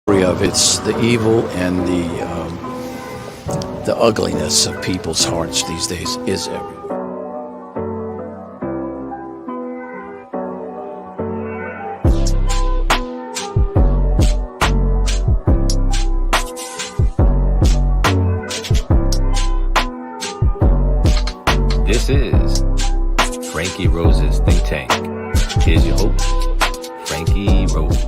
Of it's the evil and the ugliness of people's hearts these days is everywhere. This is Franky Rose's Think Tank. Here's your host, Franky Rose.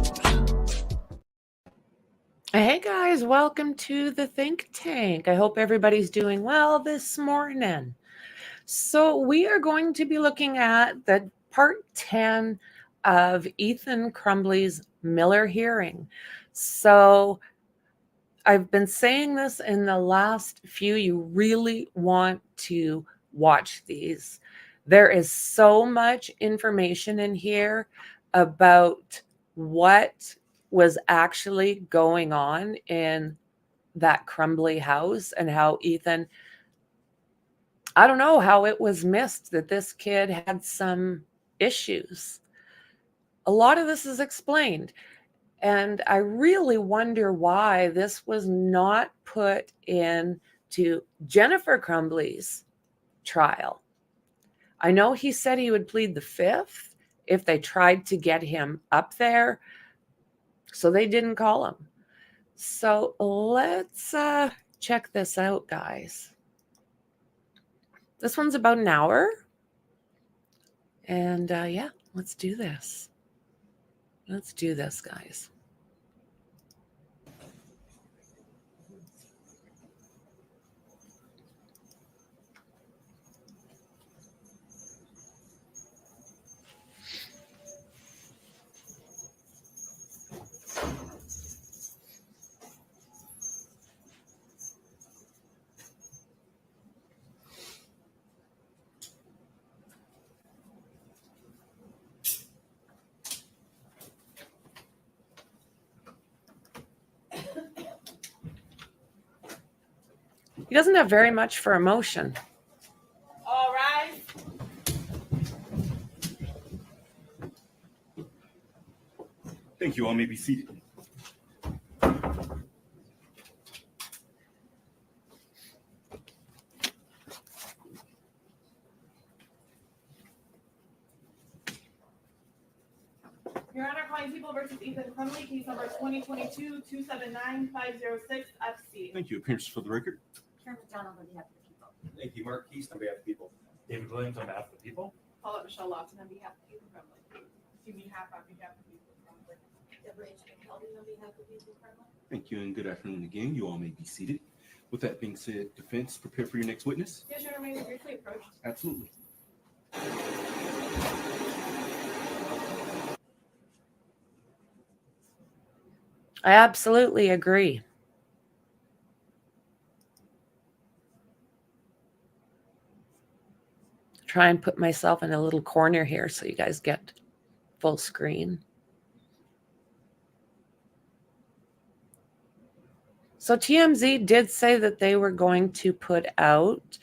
Hey guys, welcome to the Think Tank. I hope everybody's doing well this morning. So we are going to be looking at the part 10 of Ethan Crumbley's Miller hearing. So I've been saying this in the last few. You really want to watch these. There is so much information in here about what was actually going on in that Crumbley house and how Ethan, I don't know how it was missed that this kid had some issues. A lot of this is explained. And I really wonder why this was not put into Jennifer Crumbley's trial. I know he said he would plead the fifth if they tried to get him up there. So they didn't call him. So let's check this out, guys. This one's about an hour. And yeah, let's do this. Let's do this, guys. He doesn't have very much for emotion. All right. Thank you. All may be seated. Your Honor, calling People versus Ethan Crumbley, case number 2022-279-506-FC. Thank you. Appearance for the record. Karen McDonald on behalf of the people. Thank you, Mark Keast on behalf of the people. David Williams on behalf of the people. Paul up Michelle Lawson on behalf of Ethan Crumbley. Jimmy Happ on behalf of Ethan Crumbley. Deborah H. McKelvey on behalf of Ethan Crumbley. Thank you and good afternoon again. You all may be seated. With that being said, defense, prepare for your next witness. Yes, Your Honor, may we briefly approach? Absolutely. I absolutely agree. Try and put myself in a little corner here so you guys get full screen. So TMZ did say that they were going to put out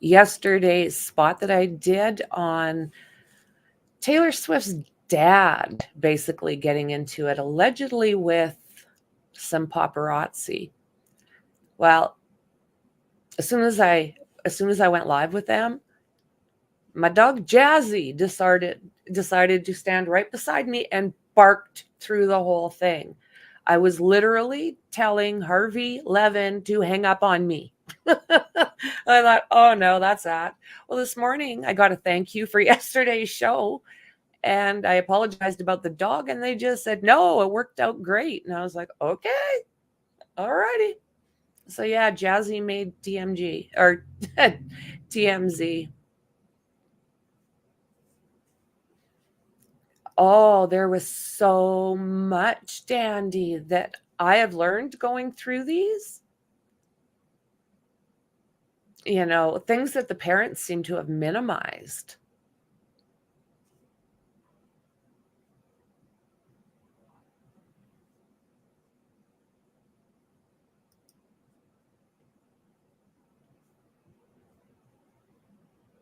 yesterday's spot that I did on Taylor Swift's dad basically getting into it, allegedly with some paparazzi. Well, as soon as I went live with them, my dog Jazzy decided to stand right beside me and barked through the whole thing. I was literally telling Harvey Levin to hang up on me. I thought, oh no, that's that. Well, this morning I got a thank you for yesterday's show. And I apologized about the dog, and they just said, no, it worked out great. And I was like, okay, all righty. So yeah, Jazzy made TMG or TMZ. Oh, there was so much, Dandy, that I have learned going through these. You know, things that the parents seem to have minimized.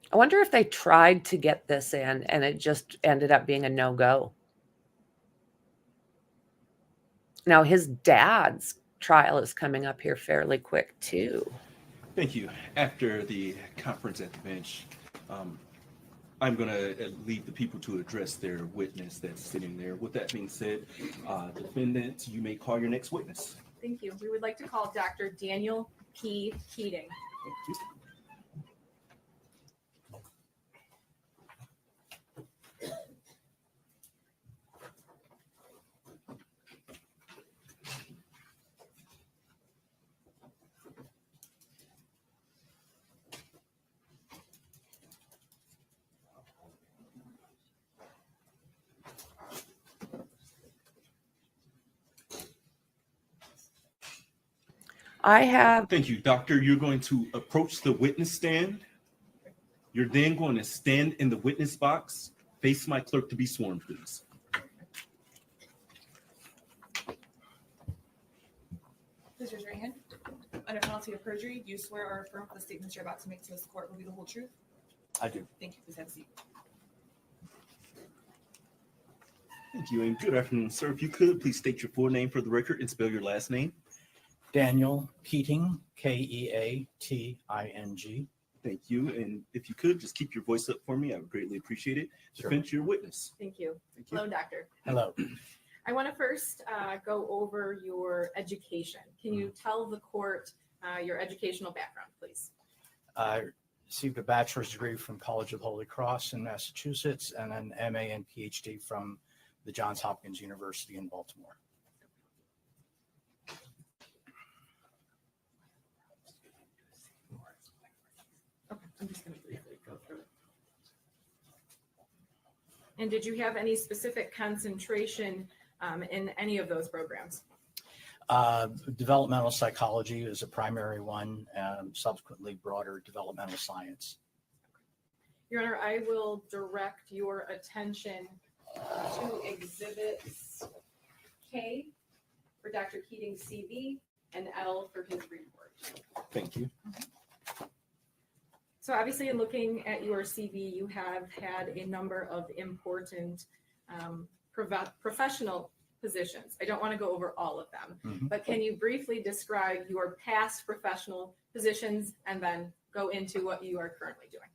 I wonder if they tried to get this in and it just ended up being a no-go. Now, his dad's trial is coming up here fairly quick, too. Thank you. After the conference at the bench, I'm going to leave the people to address their witness that's sitting there. With that being said, defendant, you may call your next witness. Thank you. We would like to call Dr. Daniel P. Keating. Thank you. I have Thank you, doctor. You're going to approach the witness stand. You're then going to stand in the witness box. Face my clerk to be sworn, please. Please raise your right hand. Under penalty of perjury, do you swear or affirm the statements you're about to make to this court will be the whole truth? I do. Thank you. Please have a seat. Thank you, and good afternoon, sir. If you could, please state your full name for the record and spell your last name. Daniel Keating, Keating. Thank you, and if you could, just keep your voice up for me. I would greatly appreciate it. Sure. Defense your witness. Thank you. Thank you. Hello, doctor. Hello. I want to first go over your education. Can you tell the court your educational background, please? I received a bachelor's degree from College of the Holy Cross in Massachusetts and an MA and PhD from the Johns Hopkins University in Baltimore. Okay, I'm just going to briefly go through it. And did you have any specific concentration in any of those programs? Developmental psychology is a primary one, subsequently broader developmental science. Your Honor, I will direct your attention to exhibits K for Dr. Keating's CV and L for his report. Thank you. So obviously, in looking at your CV, you have had a number of important professional positions. I don't want to go over all of them, but can you briefly describe your past professional positions and then go into what you are currently doing?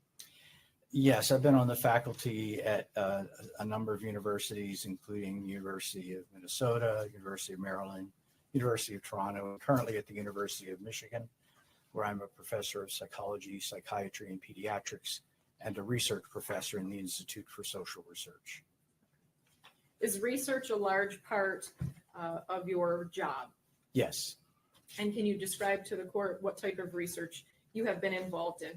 Yes, I've been on the faculty at a number of universities, including University of Minnesota, University of Maryland, University of Toronto, and currently at the University of Michigan, where I'm a professor of psychology, psychiatry, and pediatrics, and a research professor in the Institute for Social Research. Is research a large part of your job? Yes. And can you describe to the court what type of research you have been involved in?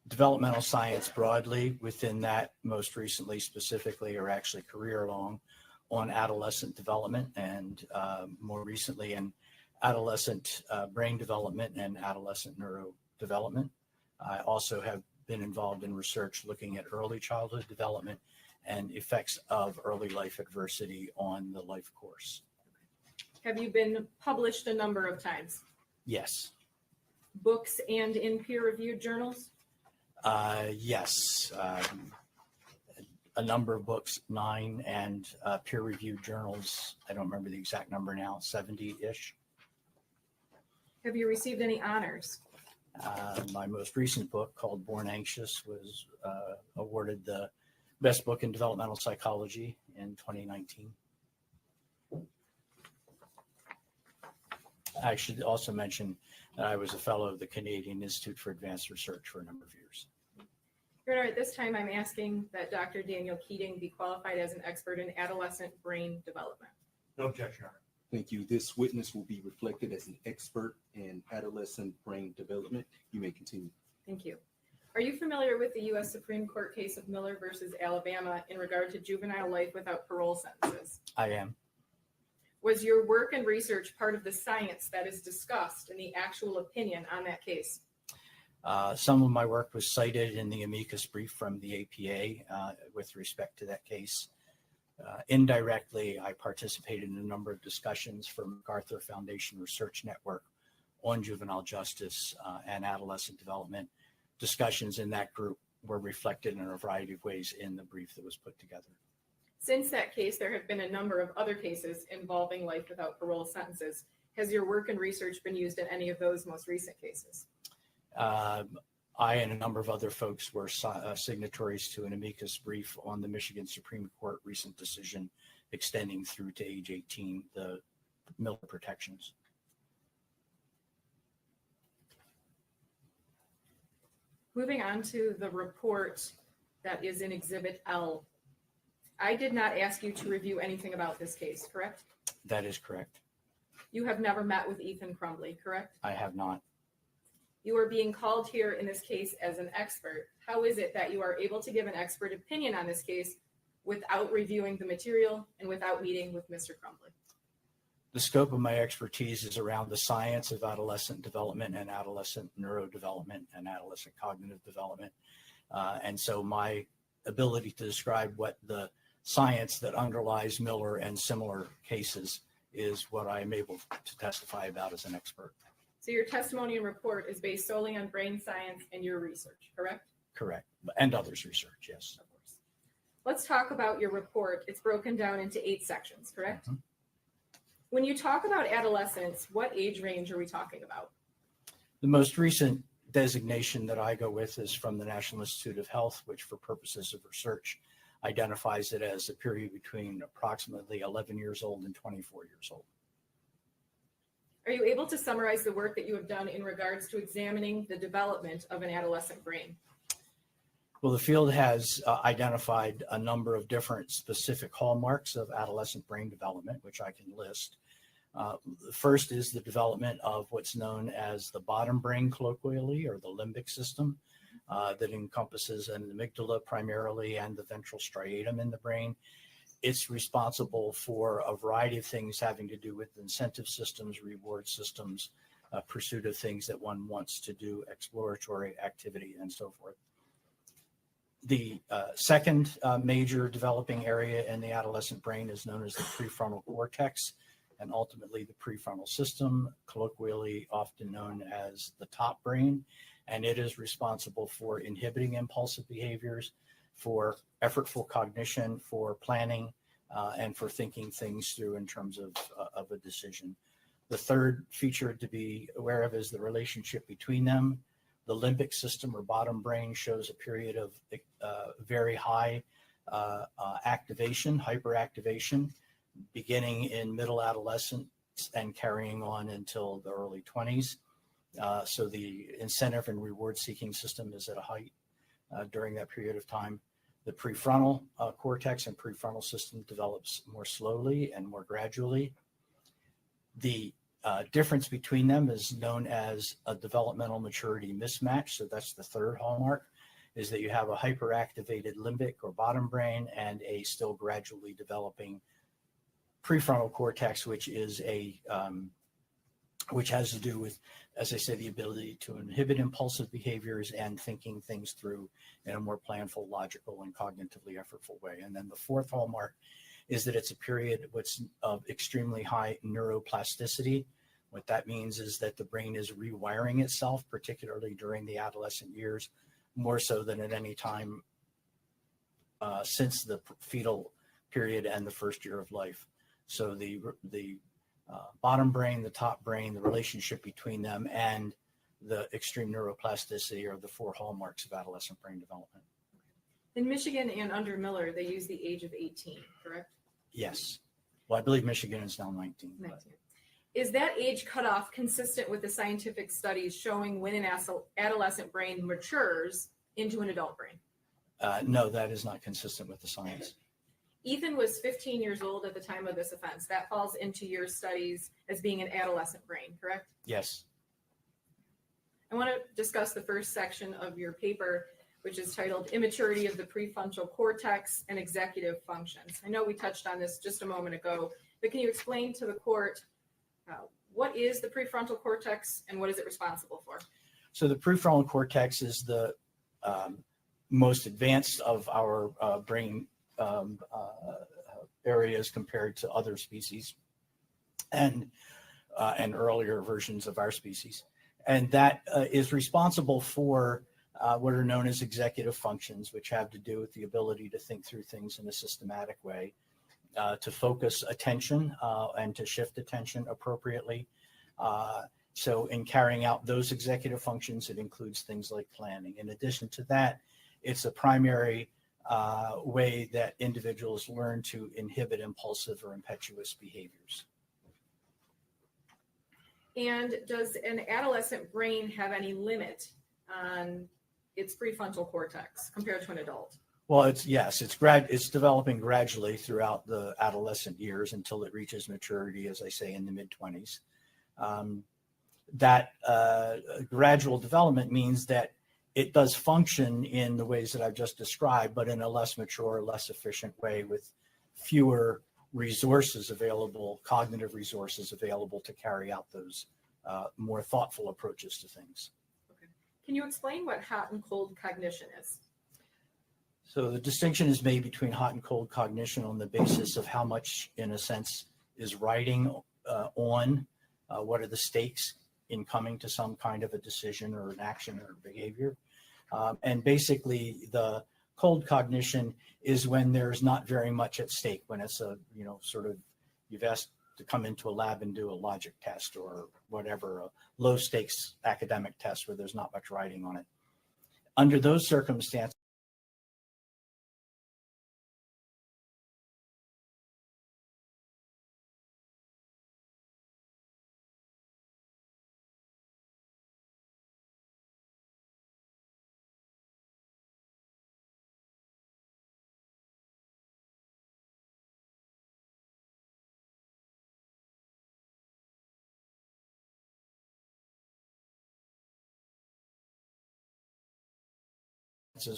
Developmental science broadly. Within that, most recently, specifically, or actually career long, on adolescent development, and more recently in adolescent brain development and adolescent neurodevelopment. I also have been involved in research looking at early childhood development and effects of early life adversity on the life course. Have you been published a number of times? Yes. Books and in peer-reviewed journals? Yes. A number of books, 9, and peer-reviewed journals. I don't remember the exact number now, 70-ish. Have you received any honors? My most recent book, called Born Anxious, was awarded the best book in developmental psychology in 2019. I should also mention that I was a fellow of the Canadian Institute for Advanced Research for a number of years. Your Honor, at this time, I'm asking that Dr. Daniel Keating be qualified as an expert in adolescent brain development. No objection, Your Honor. Thank you. This witness will be reflected as an expert in adolescent brain development. You may continue. Thank you. Are you familiar with the U.S. Supreme Court case of Miller versus Alabama in regard to juvenile life without parole sentences? I am. Was your work and research part of the science that is discussed in the actual opinion on that case? Some of my work was cited in the amicus brief from the APA with respect to that case. Indirectly, I participated in a number of discussions from MacArthur Foundation Research Network on juvenile justice and adolescent development. Discussions in that group were reflected in a variety of ways in the brief that was put together. Since that case, there have been a number of other cases involving life without parole sentences. Has your work and research been used in any of those most recent cases? I and a number of other folks were signatories to an amicus brief on the Michigan Supreme Court recent decision extending through to age 18 the Miller protections. Moving on to the report that is in Exhibit L. I did not ask you to review anything about this case, correct? That is correct. You have never met with Ethan Crumbley, correct? I have not. You are being called here in this case as an expert. How is it that you are able to give an expert opinion on this case without reviewing the material and without meeting with Mr. Crumbley? The scope of my expertise is around the science of adolescent development and adolescent neurodevelopment and adolescent cognitive development. And so my ability to describe what the science that underlies Miller and similar cases is what I am able to testify about as an expert. So your testimony and report is based solely on brain science and your research, correct? Correct. And others' research, yes. Of course. Let's talk about your report. It's broken down into 8 sections, correct? Mhm. When you talk about adolescence, what age range are we talking about? The most recent designation that I go with is from the National Institute of Health, which for purposes of research identifies it as a period between approximately 11 years old and 24 years old. Are you able to summarize the work that you have done in regards to examining the development of an adolescent brain? Well, the field has identified a number of different specific hallmarks of adolescent brain development, which I can list. The first is the development of what's known as the bottom brain colloquially, or the limbic system, that encompasses an amygdala primarily and the ventral striatum in the brain. It's responsible for a variety of things having to do with incentive systems, reward systems, pursuit of things that one wants to do, exploratory activity, and so forth. The second major developing area in the adolescent brain is known as the prefrontal cortex, and ultimately the prefrontal system, colloquially often known as the top brain. And it is responsible for inhibiting impulsive behaviors, for effortful cognition, for planning, and for thinking things through in terms of a decision. The third feature to be aware of is the relationship between them. The limbic system, or bottom brain, shows a period of very high activation, hyperactivation, beginning in middle adolescence and carrying on until the early 20s. So the incentive and reward seeking system is at a height during that period of time. The prefrontal cortex and prefrontal system develops more slowly and more gradually. The difference between them is known as a developmental maturity mismatch. So that's the third hallmark, is that you have a hyperactivated limbic or bottom brain and a still gradually developing prefrontal cortex, which is which has to do with, as I say, the ability to inhibit impulsive behaviors and thinking things through in a more planful, logical, and cognitively effortful way. And then the fourth hallmark is that it's a period of extremely high neuroplasticity. What that means is that the brain is rewiring itself, particularly during the adolescent years, more so than at any time since the fetal period and the first year of life. So the bottom brain, the top brain, the relationship between them, and the extreme neuroplasticity are the 4 hallmarks of adolescent brain development. In Michigan and under Miller, they use the age of 18, correct? Yes. Well, I believe Michigan is now 19. 19. Is that age cutoff consistent with the scientific studies showing when an adolescent brain matures into an adult brain? No, that is not consistent with the science. Ethan was 15 years old at the time of this offense. That falls into your studies as being an adolescent brain, correct? Yes. I want to discuss the first section of your paper, which is titled Immaturity of the Prefrontal Cortex and Executive Functions. I know we touched on this just a moment ago, but can you explain to the court what is the prefrontal cortex and what is it responsible for? So the prefrontal cortex is the most advanced of our brain areas compared to other species and earlier versions of our species. And that is responsible for what are known as executive functions, which have to do with the ability to think through things in a systematic way, to focus attention and to shift attention appropriately. So in carrying out those executive functions, it includes things like planning. In addition to that, it's a primary way that individuals learn to inhibit impulsive or impetuous behaviors. And does an adolescent brain have any limit on its prefrontal cortex compared to an adult? Well, it's developing gradually throughout the adolescent years until it reaches maturity, as I say, in the mid-20s. That gradual development means that it does function in the ways that I've just described, but in a less mature, less efficient way with fewer resources available, cognitive resources available to carry out those more thoughtful approaches to things. Okay. Can you explain what hot and cold cognition is? So the distinction is made between hot and cold cognition on the basis of how much, in a sense, is riding on what are the stakes in coming to some kind of a decision or an action or behavior. And basically the cold cognition is when there's not very much at stake, when it's you've asked to come into a lab and do a logic test or whatever, a low stakes academic test where there's not much riding on it. Under those circumstances,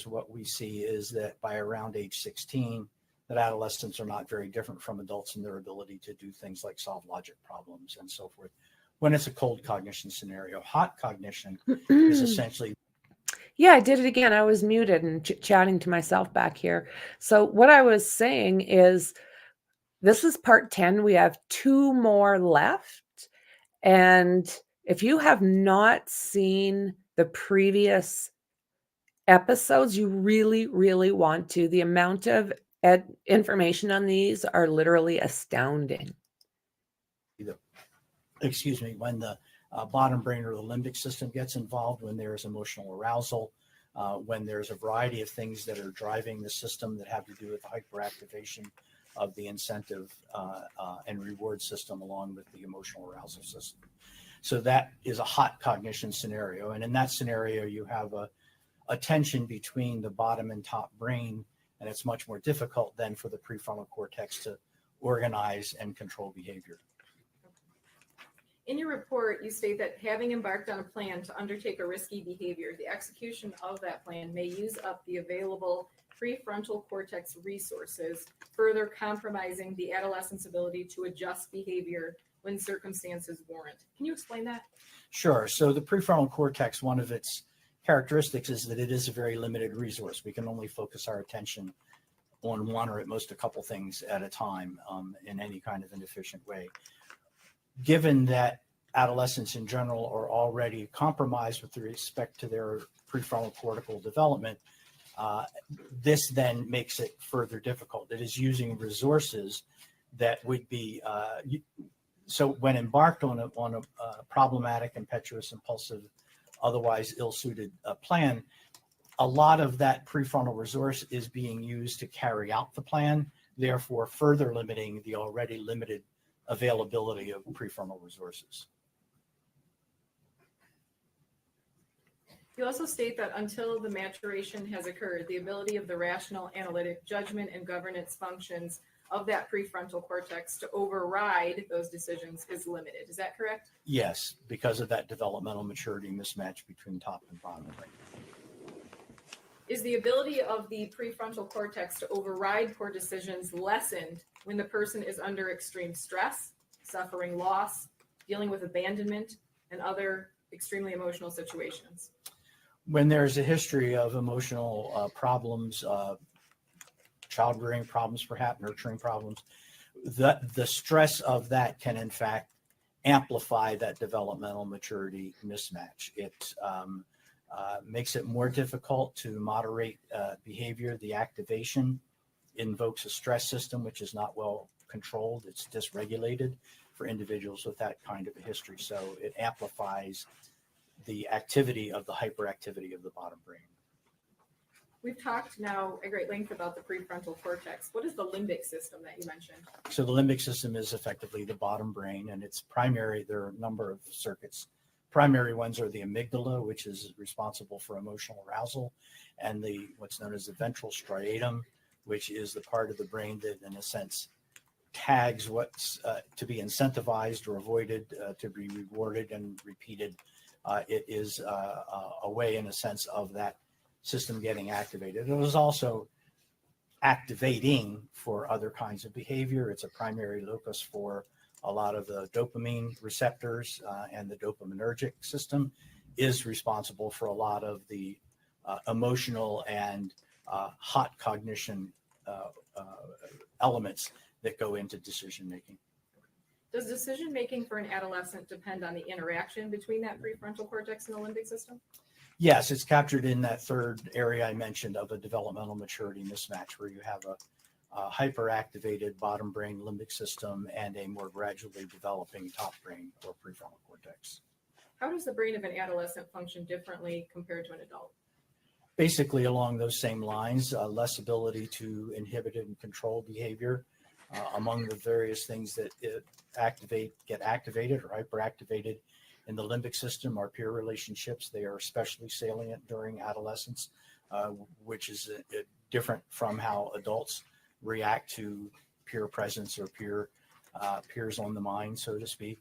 what we see is that by around age 16, that adolescents are not very different from adults in their ability to do things like solve logic problems and so forth. When it's a cold cognition scenario, hot cognition is essentially. Yeah, I did it again. I was muted and chatting to myself back here. So what I was saying is this is part 10. We have 2 more left. And if you have not seen the previous episodes, you really, really want to. The amount of information on these are literally astounding. When the bottom brain or the limbic system gets involved, when there's emotional arousal, when there's a variety of things that are driving the system that have to do with the hyperactivation of the incentive and reward system along with the emotional arousal system. So that is a hot cognition scenario. And in that scenario, you have a tension between the bottom and top brain, and it's much more difficult then for the prefrontal cortex to organize and control behavior. In your report, you state that having embarked on a plan to undertake a risky behavior, the execution of that plan may use up the available prefrontal cortex resources, further compromising the adolescent's ability to adjust behavior when circumstances warrant. Can you explain that? Sure. So the prefrontal cortex, one of its characteristics is that it is a very limited resource. We can only focus our attention on one or at most a couple things at a time in any kind of an efficient way. Given that adolescents in general are already compromised with respect to their prefrontal cortical development, this then makes it further difficult. It is using resources that would be, so when embarked on a problematic, impetuous, impulsive, otherwise ill-suited plan, a lot of that prefrontal resource is being used to carry out the plan, therefore further limiting the already limited availability of prefrontal resources. You also state that until the maturation has occurred, the ability of the rational, analytic, judgment, and governance functions of that prefrontal cortex to override those decisions is limited. Is that correct? Yes, because of that developmental maturity mismatch between top and bottom brain. Is the ability of the prefrontal cortex to override poor decisions lessened when the person is under extreme stress, suffering loss, dealing with abandonment, and other extremely emotional situations? When there's a history of emotional problems, child rearing problems, perhaps nurturing problems, the stress of that can in fact amplify that developmental maturity mismatch. makes it more difficult to moderate behavior. The activation invokes a stress system which is not well controlled. It's dysregulated for individuals with that kind of a history. So it amplifies the activity of the hyperactivity of the bottom brain. We've talked now at great length about the prefrontal cortex. What is the limbic system that you mentioned? So the limbic system is effectively the bottom brain, and it's primary. There are a number of circuits. Primary ones are the amygdala, which is responsible for emotional arousal, and the what's known as the ventral striatum, which is the part of the brain that, in a sense, tags what's to be incentivized or avoided, to be rewarded and repeated. It is a way, in a sense, of that system getting activated. It was also activating for other kinds of behavior. It's a primary locus for a lot of the dopamine receptors, and the dopaminergic system is responsible for a lot of the emotional and hot cognition elements that go into decision making. Does decision making for an adolescent depend on the interaction between that prefrontal cortex and the limbic system? Yes, it's captured in that third area I mentioned of a developmental maturity mismatch, where you have a hyperactivated bottom brain limbic system and a more gradually developing top brain or prefrontal cortex. How does the brain of an adolescent function differently compared to an adult? Basically along those same lines, less ability to inhibit and control behavior. Among the various things that get activated or hyperactivated in the limbic system are peer relationships. They are especially salient during adolescence, which is different from how adults react to peer presence or peers on the mind, so to speak.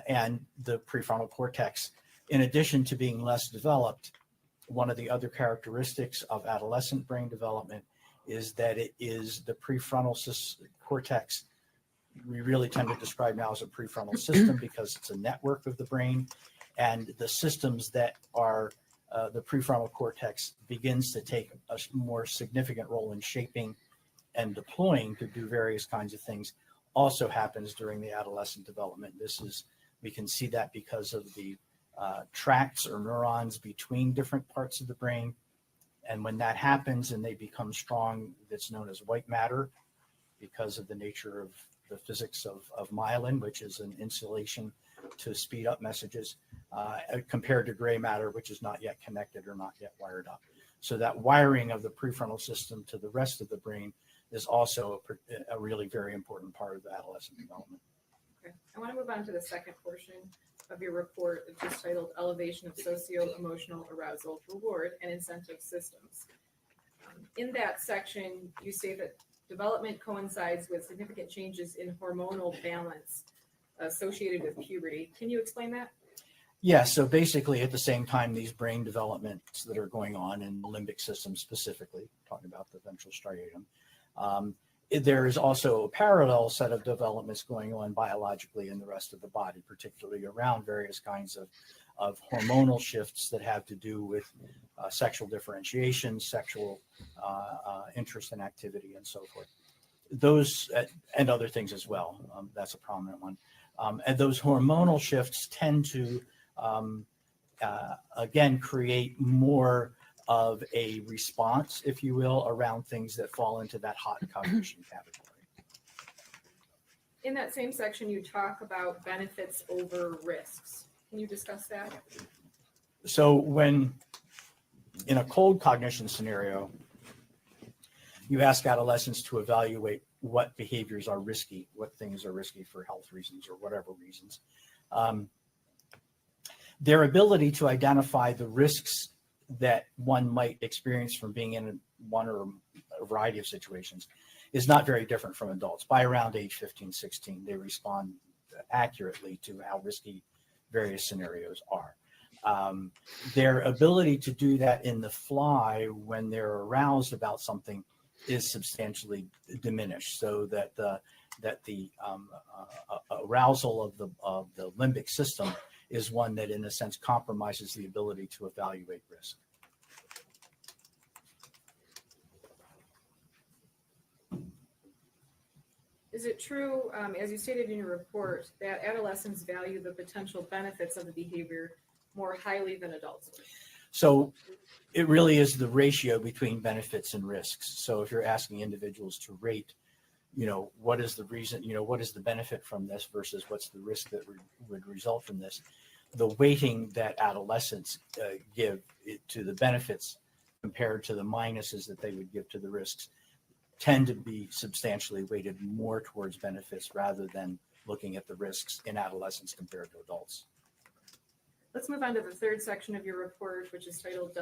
And the prefrontal cortex, in addition to being less developed, one of the other characteristics of adolescent brain development is that it is the prefrontal cortex. We really tend to describe now as a prefrontal system because it's a network of the brain, and the systems that are the prefrontal cortex begins to take a more significant role in shaping and deploying to do various kinds of things also happens during the adolescent development. We can see that because of the tracts or neurons between different parts of the brain. And when that happens and they become strong, that's known as white matter because of the nature of the physics of myelin, which is an insulation to speed up messages, compared to gray matter, which is not yet connected or not yet wired up. So that wiring of the prefrontal system to the rest of the brain is also a really very important part of the adolescent development. Okay. I want to move on to the second portion of your report, which is titled Elevation of Socio-Emotional Arousal, Reward, and Incentive Systems. In that section, you say that development coincides with significant changes in hormonal balance associated with puberty. Can you explain that? Yeah, so basically at the same time, these brain developments that are going on in the limbic system specifically, talking about the ventral striatum, there is also a parallel set of developments going on biologically in the rest of the body, particularly around various kinds of hormonal shifts that have to do with sexual differentiation, sexual interest and activity, and so forth. Those and other things as well. That's a prominent one. And those hormonal shifts tend to, again, create more of a response, if you will, around things that fall into that hot cognition category. In that same section, you talk about benefits over risks. Can you discuss that? So when in a cold cognition scenario, you ask adolescents to evaluate what behaviors are risky, what things are risky for health reasons or whatever reasons. Their ability to identify the risks that one might experience from being in one or a variety of situations is not very different from adults. By around age 15, 16, they respond accurately to how risky various scenarios are. Their ability to do that in the fly when they're aroused about something is substantially diminished, so that the arousal of the limbic system is one that, in a sense, compromises the ability to evaluate risk. Is it true, as you stated in your report, that adolescents value the potential benefits of the behavior more highly than adults? So it really is the ratio between benefits and risks. So if you're asking individuals to rate, what is the reason, what is the benefit from this versus what's the risk that would result from this, the weighting that adolescents give to the benefits compared to the minuses that they would give to the risks tend to be substantially weighted more towards benefits rather than looking at the risks in adolescents compared to adults. Let's move on to the third section of your report, which is titled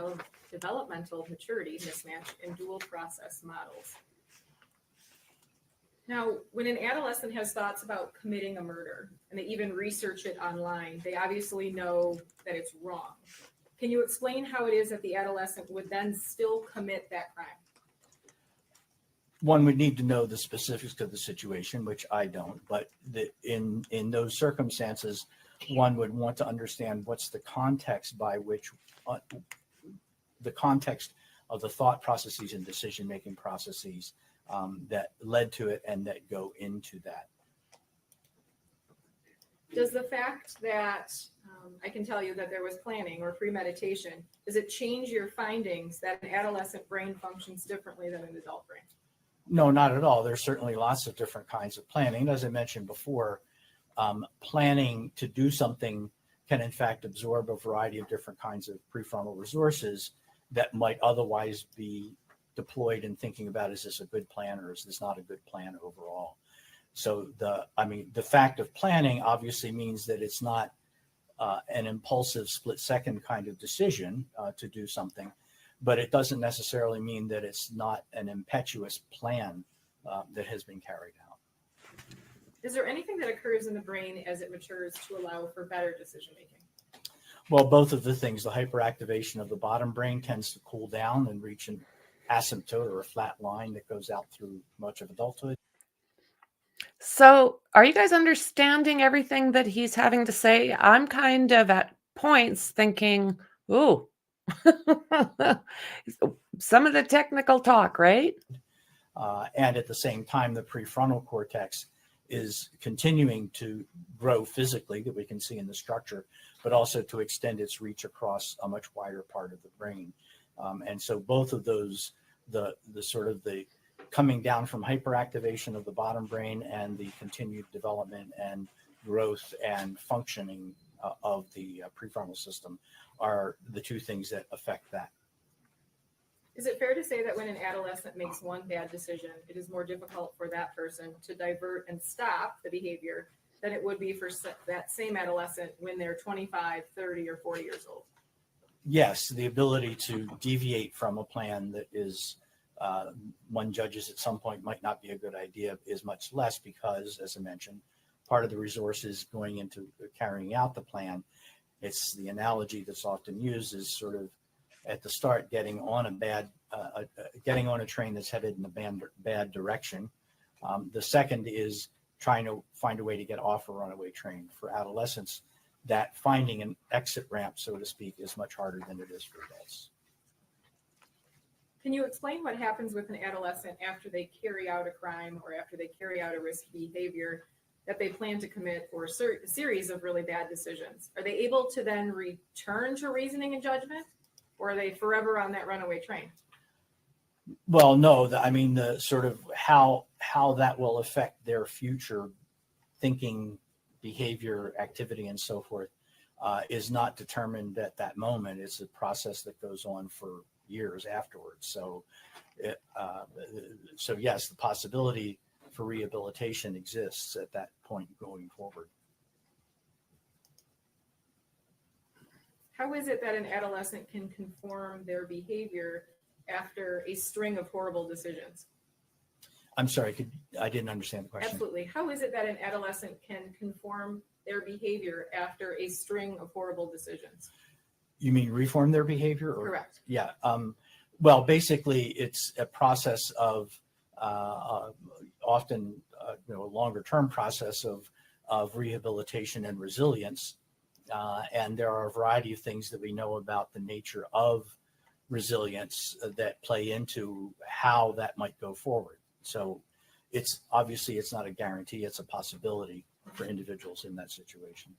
Developmental Maturity Mismatch in Dual Process Models. Now, when an adolescent has thoughts about committing a murder and they even research it online, they obviously know that it's wrong. Can you explain how it is that the adolescent would then still commit that crime? One would need to know the specifics of the situation, which I don't, but in those circumstances, one would want to understand what's the context by which the context of the thought processes and decision-making processes that led to it and that go into that. Does the fact that I can tell you that there was planning or premeditation, does it change your findings that an adolescent brain functions differently than an adult brain? No, not at all. There's certainly lots of different kinds of planning. As I mentioned before, planning to do something can in fact absorb a variety of different kinds of prefrontal resources that might otherwise be deployed in thinking about, is this a good plan or is this not a good plan overall? So the fact of planning obviously means that it's not an impulsive split second kind of decision to do something, but it doesn't necessarily mean that it's not an impetuous plan that has been carried out. Is there anything that occurs in the brain as it matures to allow for better decision making? Well, both of the things. The hyperactivation of the bottom brain tends to cool down and reach an asymptote or a flat line that goes out through much of adulthood. So, are you guys understanding everything that he's having to say? I'm kind of at points thinking, ooh, some of the technical talk, right? And at the same time, the prefrontal cortex is continuing to grow physically, that we can see in the structure, but also to extend its reach across a much wider part of the brain. And so both of those, the sort of the coming down from hyperactivation of the bottom brain and the continued development and growth and functioning of the prefrontal system are the two things that affect that. Is it fair to say that when an adolescent makes one bad decision, it is more difficult for that person to divert and stop the behavior than it would be for that same adolescent when they're 25, 30, or 40 years old? Yes, the ability to deviate from a plan that is one judges at some point might not be a good idea is much less because, as I mentioned, part of the resources going into carrying out the plan, it's the analogy that's often used is sort of at the start getting on a train that's headed in a bad direction. The second is trying to find a way to get off a runaway train. For adolescents, that finding an exit ramp, so to speak, is much harder than it is for adults. Can you explain what happens with an adolescent after they carry out a crime or after they carry out a risky behavior that they plan to commit or a series of really bad decisions? Are they able to then return to reasoning and judgment, or are they forever on that runaway train? Well, no, the sort of how that will affect their future thinking, behavior, activity, and so forth is not determined at that moment. It's a process that goes on for years afterwards. So yes, the possibility for rehabilitation exists at that point going forward. How is it that an adolescent can conform their behavior after a string of horrible decisions? I'm sorry, I didn't understand the question. Absolutely. How is it that an adolescent can conform their behavior after a string of horrible decisions? You mean reform their behavior? Or? Correct. Yeah. Well, basically, it's a process of often a longer-term process of rehabilitation and resilience. And there are a variety of things that we know about the nature of resilience that play into how that might go forward. So it's not a guarantee, it's a possibility for individuals in that situation.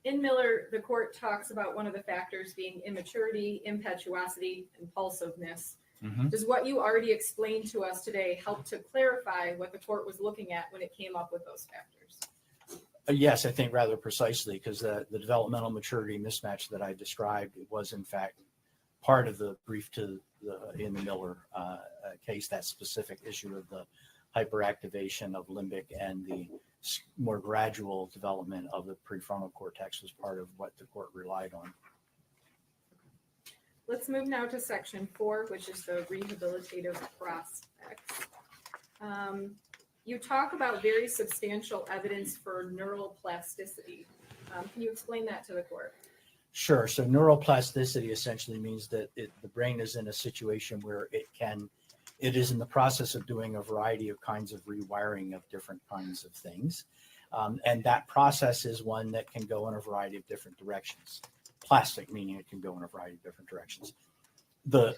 In Miller, the court talks about one of the factors being immaturity, impetuosity, impulsiveness. Mhm. Does what you already explained to us today help to clarify what the court was looking at when it came up with those factors? Yes, I think rather precisely, because the developmental maturity mismatch that I described was in fact part of the brief to in the Miller case. That specific issue of the hyperactivation of limbic and the more gradual development of the prefrontal cortex was part of what the court relied on. Let's move now to section 4, which is the rehabilitative prospects. You talk about very substantial evidence for neuroplasticity. Can you explain that to the court? Sure. So neuroplasticity essentially means that the brain is in a situation where it is in the process of doing a variety of kinds of rewiring of different kinds of things. And that process is one that can go in a variety of different directions. Plastic, meaning it can go in a variety of different directions. The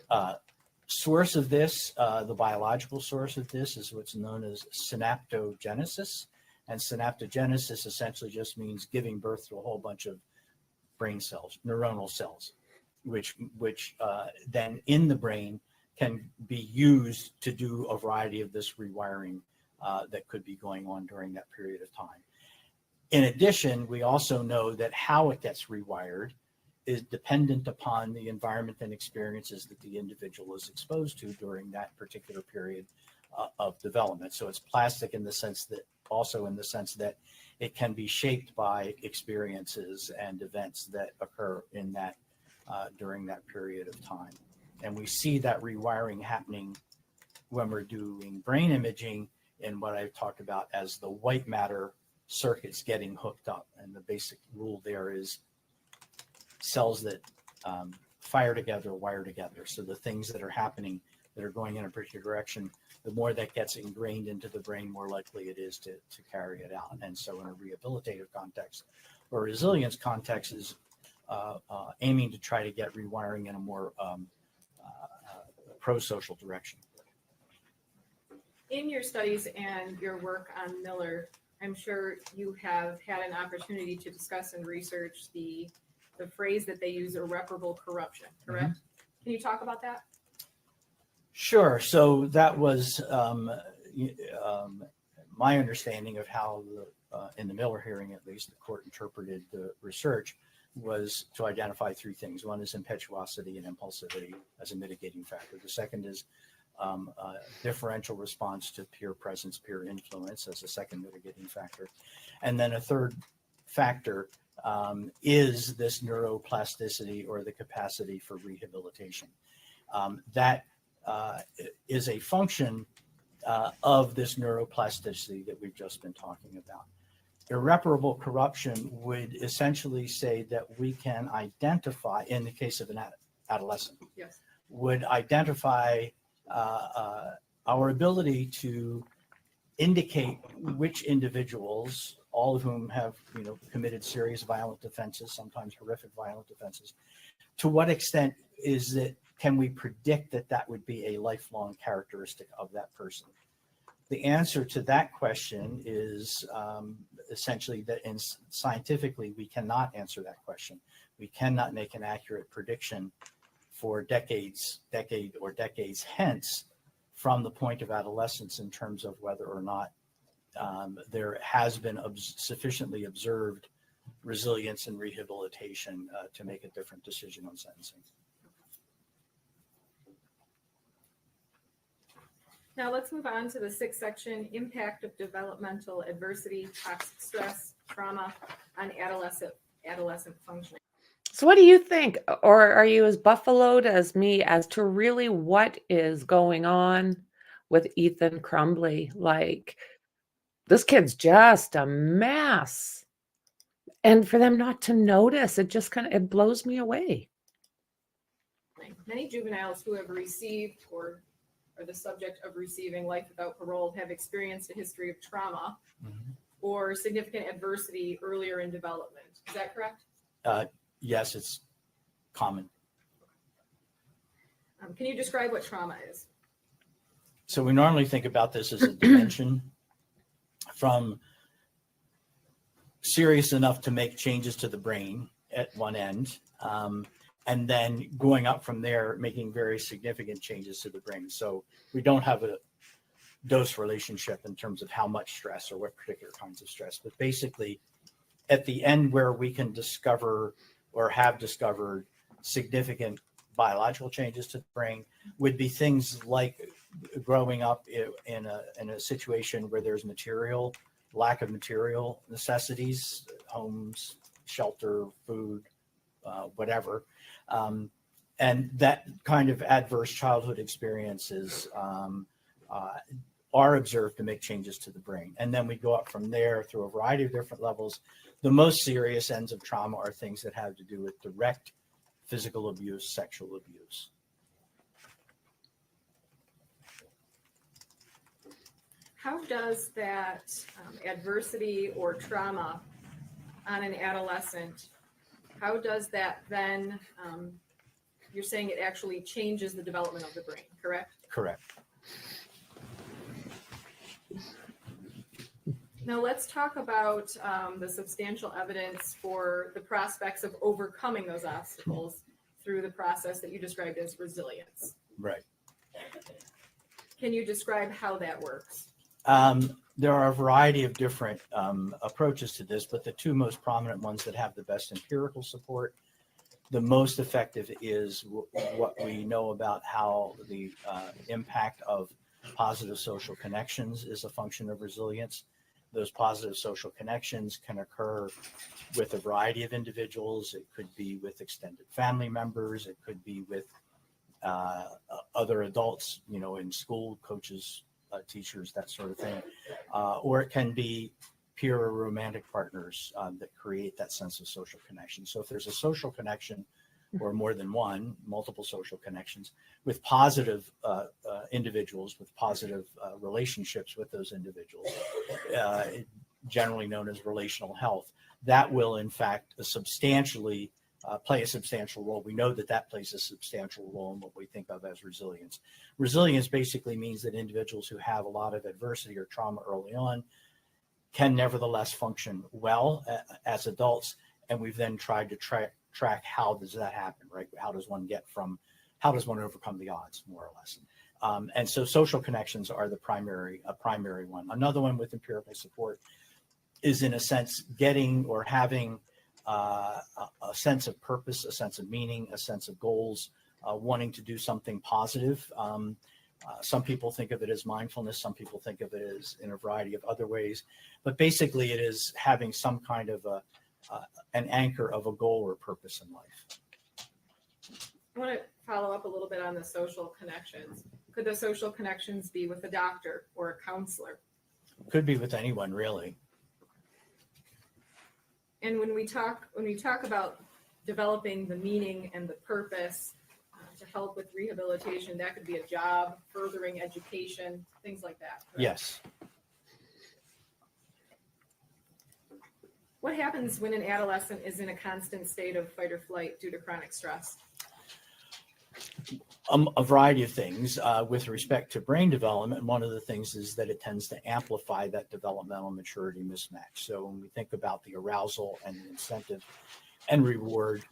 source of this, the biological source of this, is what's known as synaptogenesis. And synaptogenesis essentially just means giving birth to a whole bunch of brain cells, neuronal cells, which then in the brain can be used to do a variety of this rewiring that could be going on during that period of time. In addition, we also know that how it gets rewired is dependent upon the environment and experiences that the individual is exposed to during that particular period of development. So it's plastic in the sense that it can be shaped by experiences and events that occur in that during that period of time. And we see that rewiring happening when we're doing brain imaging in what I've talked about as the white matter circuits getting hooked up. And the basic rule there is cells that fire together, wire together. So the things that are happening that are going in a particular direction, the more that gets ingrained into the brain, more likely it is to carry it out. And so in a rehabilitative context or resilience context is aiming to try to get rewiring in a more pro-social direction. In your studies and your work on Miller, I'm sure you have had an opportunity to discuss and research the phrase that they use, irreparable corruption, correct? Mm-hmm. Can you talk about that? Sure. So that was my understanding of how, in the Miller hearing at least, the court interpreted the research was to identify three things. One is impetuosity and impulsivity as a mitigating factor. The second is differential response to peer presence, peer influence as a second mitigating factor. And then a third factor is this neuroplasticity or the capacity for rehabilitation. That is a function of this neuroplasticity that we've just been talking about. Irreparable corruption would essentially say that we can identify, in the case of an adolescent, yes, would identify our ability to indicate which individuals, all of whom have committed serious violent offenses, sometimes horrific violent offenses, to what extent can we predict that would be a lifelong characteristic of that person? The answer to that question is essentially that scientifically we cannot answer that question. We cannot make an accurate prediction for decade or decades hence from the point of adolescence in terms of whether or not there has been sufficiently observed resilience and rehabilitation to make a different decision on sentencing. Now let's move on to the sixth section, impact of developmental adversity, toxic stress, trauma on adolescent functioning. So what do you think? Or are you as buffaloed as me as to really what is going on with Ethan Crumbley? Like, this kid's just a mess. And for them not to notice, it blows me away. Many juveniles who have received or are the subject of receiving life without parole have experienced a history of trauma or significant adversity earlier in development. Is that correct? Yes, it's common. Can you describe what trauma is? So we normally think about this as a dimension from serious enough to make changes to the brain at one end, and then going up from there, making very significant changes to the brain. So we don't have a dose relationship in terms of how much stress or what particular kinds of stress, but basically at the end where we can discover or have discovered significant biological changes to the brain would be things like growing up in a situation where there's lack of material necessities, homes, shelter, food, whatever. And that kind of adverse childhood experiences are observed to make changes to the brain. And then we go up from there through a variety of different levels. The most serious ends of trauma are things that have to do with direct physical abuse, sexual abuse. How does that adversity or trauma on an adolescent, how does that then, you're saying it actually changes the development of the brain, correct? Correct. Now let's talk about the substantial evidence for the prospects of overcoming those obstacles through the process that you described as resilience. Right. Can you describe how that works? There are a variety of different approaches to this, but the two most prominent ones that have the best empirical support, the most effective is what we know about how the impact of positive social connections is a function of resilience. Those positive social connections can occur with a variety of individuals. It could be with extended family members. It could be with other adults, in school, coaches, teachers, that sort of thing. Or it can be peer or romantic partners that create that sense of social connection. So if there's a social connection or more than one, multiple social connections with positive individuals, with positive relationships with those individuals, generally known as relational health, that will in fact play a substantial role. We know that plays a substantial role in what we think of as resilience. Resilience basically means that individuals who have a lot of adversity or trauma early on can nevertheless function well as adults. And we've then tried to track how does that happen, right? How does one overcome the odds, more or less? And so social connections are a primary one. Another one with empirical support is, in a sense, getting or having a sense of purpose, a sense of meaning, a sense of goals, wanting to do something positive. Some people think of it as mindfulness. Some people think of it as in a variety of other ways. But basically, it is having some kind of an anchor of a goal or purpose in life. I want to follow up a little bit on the social connections. Could the social connections be with a doctor or a counselor? Could be with anyone, really. And when we talk about developing the meaning and the purpose to help with rehabilitation, that could be a job, furthering education, things like that. Correct? Yes. What happens when an adolescent is in a constant state of fight or flight due to chronic stress? A variety of things. With respect to brain development, one of the things is that it tends to amplify that developmental maturity mismatch. So when we think about the arousal and incentive and reward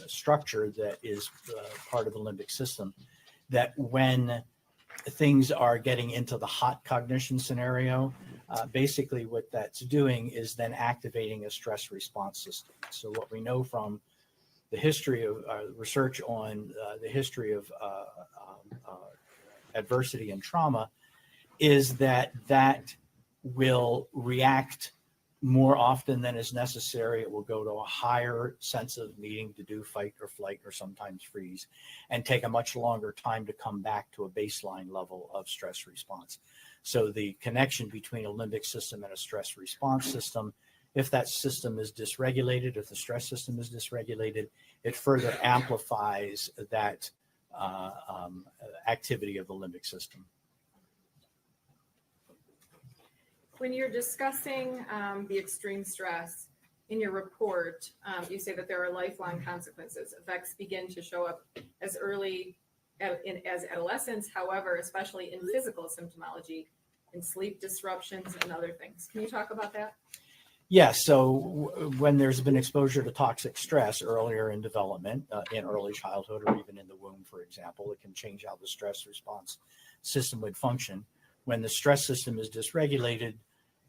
structure that is part of the limbic system, that when things are getting into the hot cognition scenario, basically what that's doing is then activating a stress response system. So what we know from the history of research on the history of adversity and trauma is that will react more often than is necessary. It will go to a higher sense of needing to do fight or flight or sometimes freeze, and take a much longer time to come back to a baseline level of stress response. So the connection between a limbic system and a stress response system, if that system is dysregulated, if the stress system is dysregulated, it further amplifies that activity of the limbic system. When you're discussing the extreme stress in your report, you say that there are lifelong consequences. Effects begin to show up as early as adolescence, however, especially in physical symptomology, in sleep disruptions and other things. Can you talk about that? Yes. So when there's been exposure to toxic stress earlier in development, in early childhood or even in the womb, for example, it can change how the stress response system would function. When the stress system is dysregulated,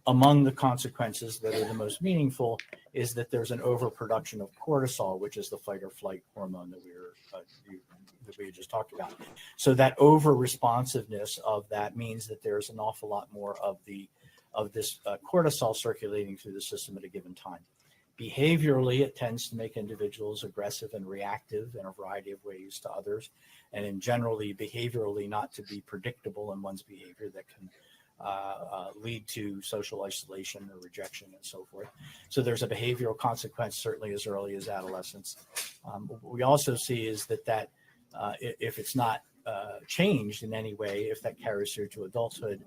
among the consequences that are the most meaningful is that there's an overproduction of cortisol, which is the fight or flight hormone that we just talked about. So that over responsiveness of that means that there's an awful lot more of this cortisol circulating through the system at a given time. Behaviorally, it tends to make individuals aggressive and reactive in a variety of ways to others, and in generally behaviorally not to be predictable in one's behavior that can lead to social isolation or rejection and so forth. So there's a behavioral consequence certainly as early as adolescence. What we also see is that if it's not changed in any way, if that carries through to adulthood,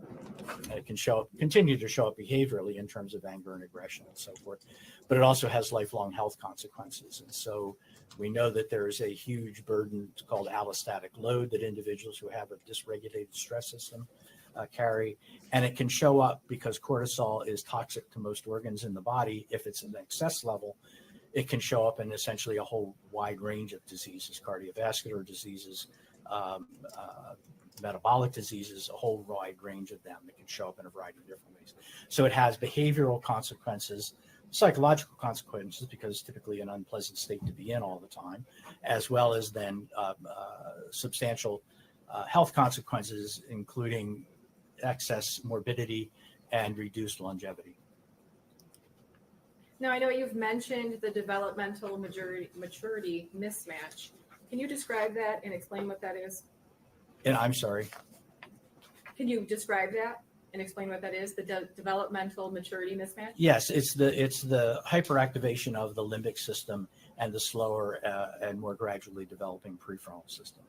it can continue to show up behaviorally in terms of anger and aggression and so forth. But it also has lifelong health consequences. And so we know that there is a huge burden called allostatic load that individuals who have a dysregulated stress system carry. And it can show up because cortisol is toxic to most organs in the body. If it's an excess level, it can show up in essentially a whole wide range of diseases, cardiovascular diseases, metabolic diseases, a whole wide range of them. It can show up in a variety of different ways. So it has behavioral consequences, psychological consequences, because it's typically an unpleasant state to be in all the time, as well as then substantial health consequences, including excess morbidity and reduced longevity. Now, I know you've mentioned the developmental maturity mismatch. Can you describe that and explain what that is? And I'm sorry. Can you describe that and explain what that is, the developmental maturity mismatch? Yes, it's the hyperactivation of the limbic system and the slower and more gradually developing prefrontal system.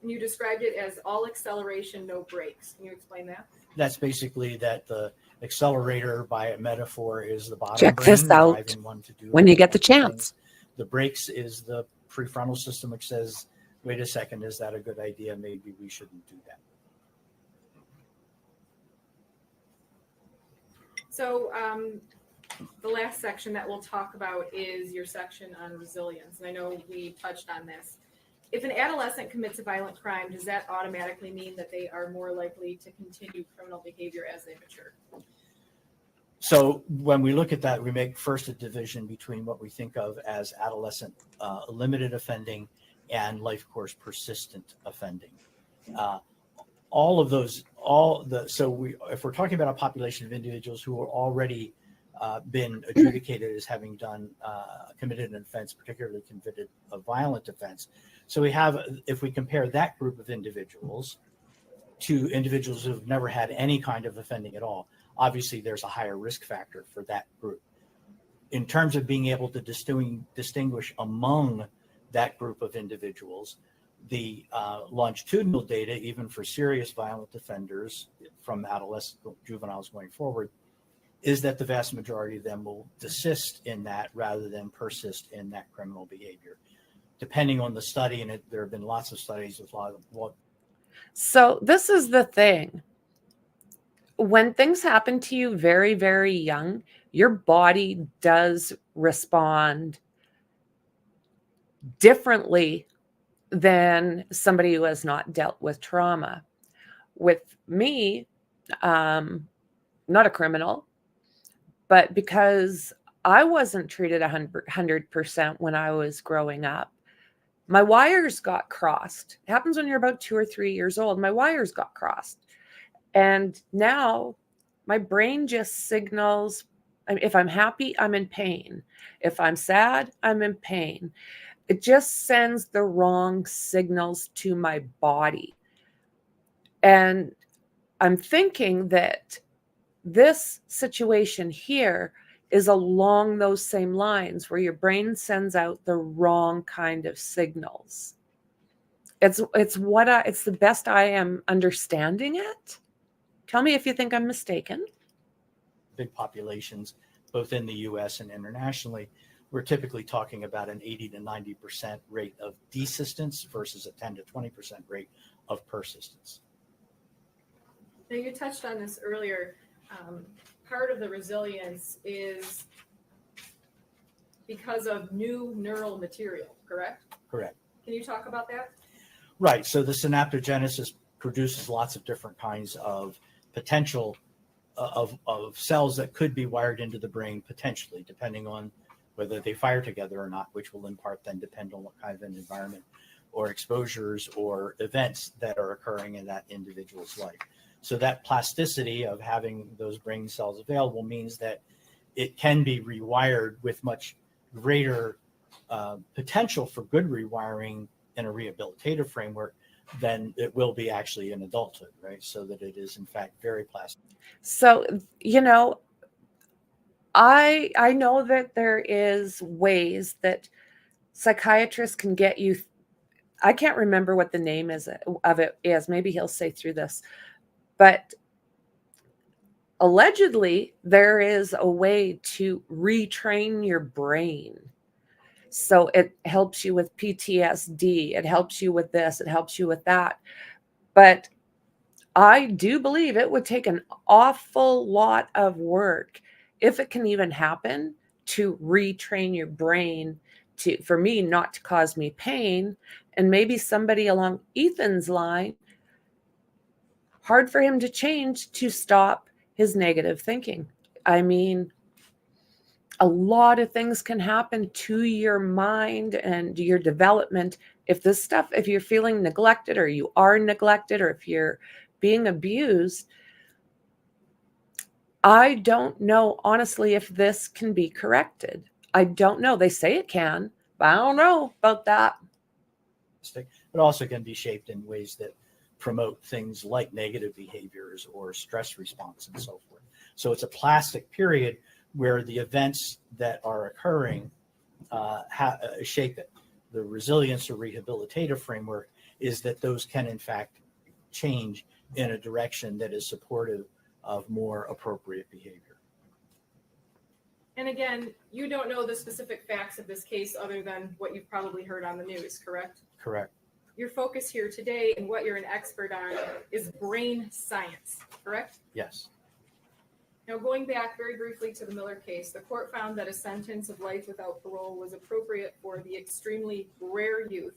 And you described it as all acceleration, no brakes. Can you explain that? That's basically that the accelerator, by metaphor, is the bottom Check brain, this out driving one to do when you get the kinds of things. chance. The brakes is the prefrontal system, which says, wait a second, is that a good idea? Maybe we shouldn't do that. So the last section that we'll talk about is your section on resilience. And I know we touched on this. If an adolescent commits a violent crime, does that automatically mean that they are more likely to continue criminal behavior as they mature? So when we look at that, we make first a division between what we think of as adolescent limited offending and life course persistent offending. If we're talking about a population of individuals who are already been adjudicated as having committed an offense, particularly committed a violent offense. So if we compare that group of individuals to individuals who've never had any kind of offending at all, obviously there's a higher risk factor for that group. In terms of being able to distinguish among that group of individuals, the longitudinal data, even for serious violent offenders from adolescent juveniles going forward, is that the vast majority of them will desist in that rather than persist in that criminal behavior. Depending on the study, and there have been lots of studies with a lot of. So this is the thing. When things happen to you very, very young, your body does respond differently than somebody who has not dealt with trauma. With me, not a criminal, but because I wasn't treated 100% when I was growing up, my wires got crossed. It happens when you're about 2 or 3 years old. My wires got crossed. And now my brain just signals, if I'm happy, I'm in pain. If I'm sad, I'm in pain. It just sends the wrong signals to my body. And I'm thinking that this situation here is along those same lines where your brain sends out the wrong kind of signals. It's the best I am understanding it. Tell me if you think I'm mistaken. Big populations, both in the US and internationally, we're typically talking about an 80 to 90% rate of desistance versus a 10 to 20% rate of persistence. Now, you touched on this earlier. Part of the resilience is because of new neural material, correct? Correct. Can you talk about that? Right. So the synaptogenesis produces lots of different kinds of potential of cells that could be wired into the brain potentially, depending on whether they fire together or not, which will in part then depend on what kind of an environment or exposures or events that are occurring in that individual's life. So that plasticity of having those brain cells available means that it can be rewired with much greater potential for good rewiring in a rehabilitative framework than it will be actually in adulthood, right? So that it is in fact very plastic. So, you know, I know that there is ways that psychiatrists can get you. I can't remember what the name of it is. Maybe he'll say through this, but allegedly there is a way to retrain your brain. So it helps you with PTSD. It helps you with this. It helps you with that. But I do believe it would take an awful lot of work, if it can even happen, to retrain your brain to, for me, not to cause me pain. And maybe somebody along Ethan's line, hard for him to change to stop his negative thinking. I mean, a lot of things can happen to your mind and your development. If this stuff, if you're feeling neglected or you are neglected or if you're being abused, I don't know, honestly, if this can be corrected. I don't know. They say it can, but I don't know about that. But also can be shaped in ways that promote things like negative behaviors or stress response and so forth. So it's a plastic period where the events that are occurring shape it. The resilience or rehabilitative framework is that those can in fact change in a direction that is supportive of more appropriate behavior. And again, you don't know the specific facts of this case other than what you've probably heard on the news, correct? Correct. Your focus here today and what you're an expert on is brain science, correct? Yes. Now, going back very briefly to the Miller case, the court found that a sentence of life without parole was appropriate for the extremely rare youth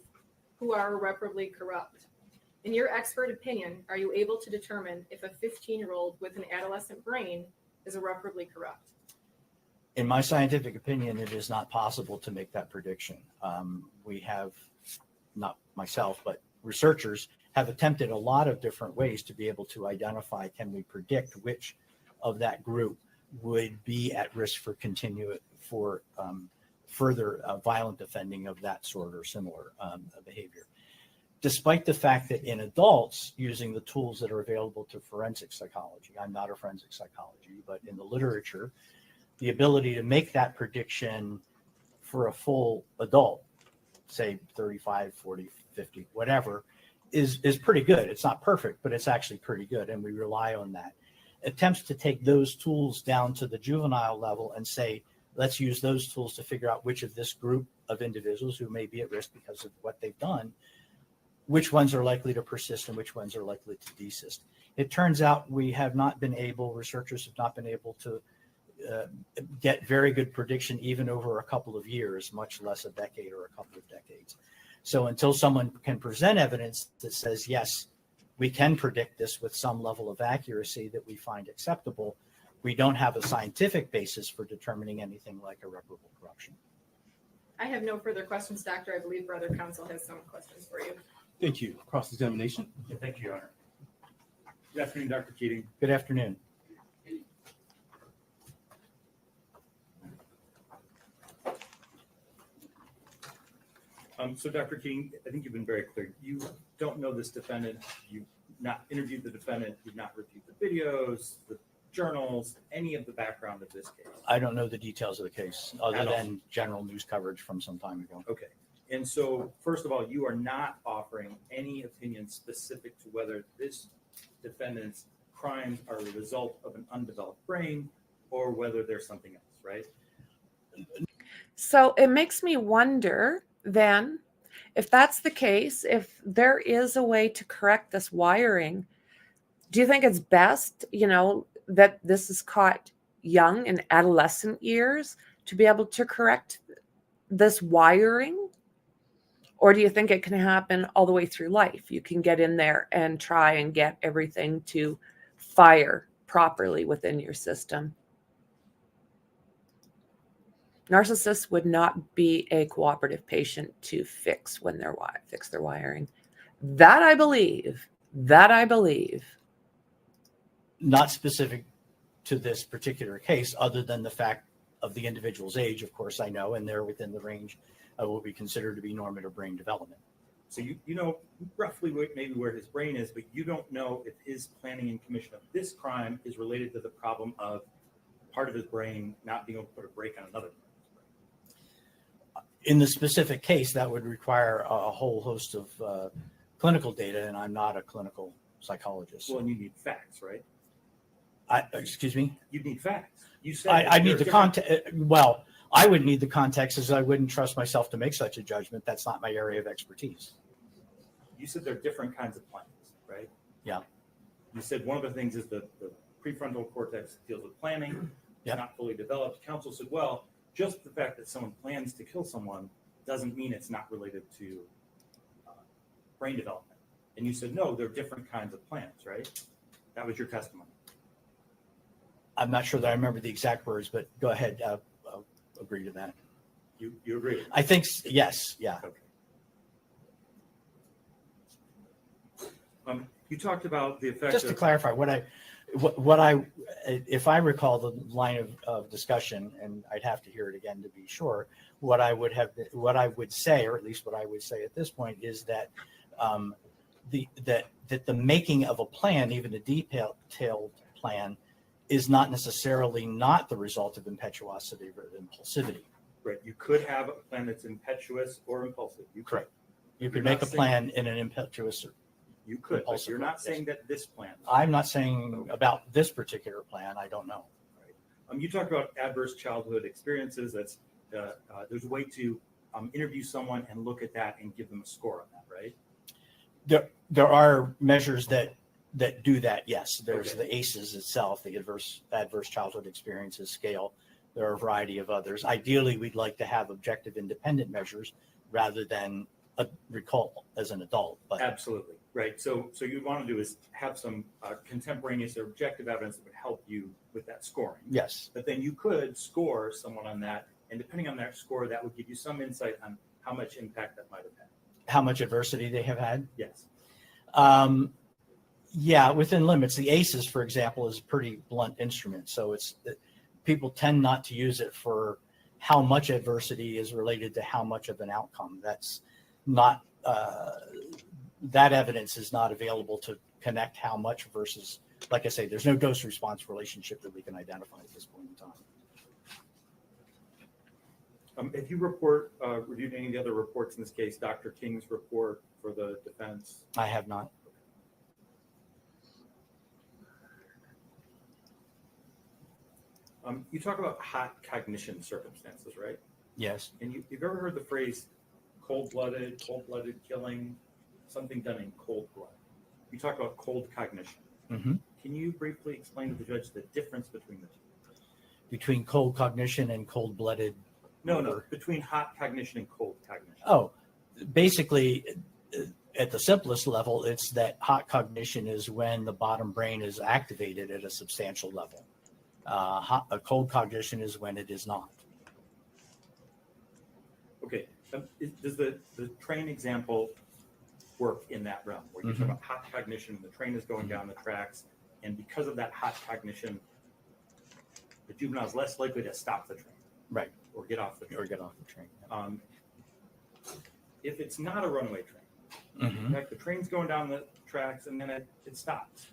who are irreparably corrupt. In your expert opinion, are you able to determine if a 15-year-old with an adolescent brain is irreparably corrupt? In my scientific opinion, it is not possible to make that prediction. We have, not myself, but researchers have attempted a lot of different ways to be able to identify, can we predict which of that group would be at risk for further violent offending of that sort or similar behavior. Despite the fact that in adults, using the tools that are available to forensic psychology, I'm not a forensic psychology, but in the literature, the ability to make that prediction for a full adult, say 35, 40, 50, whatever, is pretty good. It's not perfect, but it's actually pretty good, and we rely on that. Attempts to take those tools down to the juvenile level and say, let's use those tools to figure out which of this group of individuals who may be at risk because of what they've done, which ones are likely to persist and which ones are likely to desist. It turns out researchers have not been able to get very good prediction even over a couple of years, much less a decade or a couple of decades. So until someone can present evidence that says, yes, we can predict this with some level of accuracy that we find acceptable, we don't have a scientific basis for determining anything like irreparable corruption. I have no further questions, Doctor. I believe Brother Counsel has some questions for you. Thank you. Cross-examination. Yeah, thank you, Your Honor. Good afternoon, Dr. Keating. Good afternoon. So Dr. Keating, I think you've been very clear. You don't know this defendant. You've not interviewed the defendant. You've not reviewed the videos, the journals, any of the background of this case. I don't know the details of the case other At all. than general news coverage from some time ago. Okay. And so, first of all, you are not offering any opinion specific to whether this defendant's crimes are the result of an undeveloped brain or whether there's something else, right? So it makes me wonder then, if that's the case, if there is a way to correct this wiring, do you think it's best, that this is caught young in adolescent years to be able to correct this wiring? Or do you think it can happen all the way through life? You can get in there and try and get everything to fire properly within your system. Narcissists would not be a cooperative patient to fix when they're fix their wiring. That I believe. Not specific to this particular case, other than the fact of the individual's age, of course, I know, and they're within the range of what we consider to be normative brain development. So you know roughly maybe where his brain is, but you don't know if his planning and commission of this crime is related to the problem of part of his brain not being able to put a brake on another. In the specific case, that would require a whole host of clinical data, and I'm not a clinical psychologist. Well, and you need facts, right? Excuse me? You need facts. You said I need the context. Well, I would need the context, as I wouldn't trust myself to make such a judgment. That's not my area of expertise. You said there are different kinds of plans, right? Yeah. You said one of the things is the prefrontal cortex deals with planning. It's Yep. not fully developed. Counsel said, well, just the fact that someone plans to kill someone doesn't mean it's not related to brain development. And you said, no, there are different kinds of plans, right? That was your testimony. I'm not sure that I remember the exact words, but go ahead. I'll agree to that. You agree? I think, yes. Yeah. Okay. You talked about the effect Just to of, clarify, if I recall the line of discussion, and I'd have to hear it again to be sure, what I would say, or at least what I would say at this point, is that that the making of a plan, even a detailed plan, is not necessarily not the result of impetuosity or impulsivity. right, you could have a plan that's impetuous or impulsive. You could. Correct. You could You're make not a plan in an impetuous. You could, but Impulsive you're plan, not yes. saying that this plan. I'm not saying about this particular plan. I don't know. You talked about adverse childhood experiences. That's there's a way to interview someone and look at that and give them a score on that, right? There are measures that do that. Yes, there's Okay. the ACEs itself, the adverse childhood experiences scale. There are a variety of others. Ideally, we'd like to have objective, independent measures rather than a recall as an adult. But Absolutely, right. So you'd want to do is have some contemporaneous or objective evidence that would help you with that scoring. yes, But then you could score someone on that, and depending on that score, that would give you some insight on how much impact that might have had. how much adversity they have had. Yes. Yeah, within limits. The ACEs, for example, is a pretty blunt instrument. So people tend not to use it for how much adversity is related to how much of an outcome. That's not, that evidence is not available to connect how much versus, like I say, there's no dose response relationship that we can identify at this point in time. If you reviewed any of the other reports in this case, Dr. King's report for the defense? I have not. You talk about hot cognition circumstances, right? Yes. And you've ever heard the phrase cold-blooded killing, something done in cold blood. You talk about cold cognition. Mm-hmm. Can you briefly explain to the judge the difference between the two? Between cold cognition and cold-blooded. No, between hot cognition and cold cognition. Oh, basically, at the simplest level, it's that hot cognition is when the bottom brain is activated at a substantial level. A cold cognition is when it is not. Okay. Does the train example work in that realm where you're talking about hot cognition, the train is going down the tracks, and because of that hot cognition, the juvenile is less likely to stop the train. Right. Or get off the train. Or get off the train. If it's not a runaway train, Mm-hmm. in fact, the train's going down the tracks and then it stops.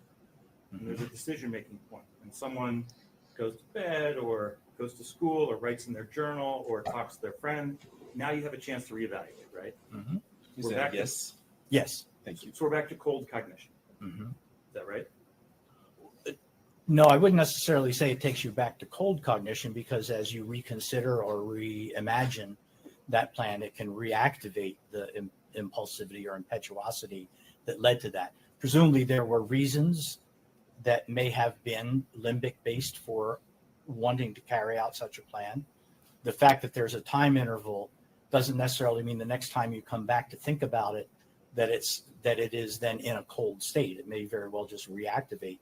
And there's a decision-making point. And someone goes to bed or goes to school or writes in their journal or talks to their friend. Now you have a chance to reevaluate, right? Mm-hmm. Is We're that back a to- yes? Yes. Thank you. So we're back to cold cognition. Mm-hmm. Is that right? No, I wouldn't necessarily say it takes you back to cold cognition, because as you reconsider or reimagine that plan, it can reactivate the impulsivity or impetuosity that led to that. Presumably there were reasons that may have been limbic based for wanting to carry out such a plan. The fact that there's a time interval doesn't necessarily mean the next time you come back to think about it, that it is then in a cold state. It may very well just reactivate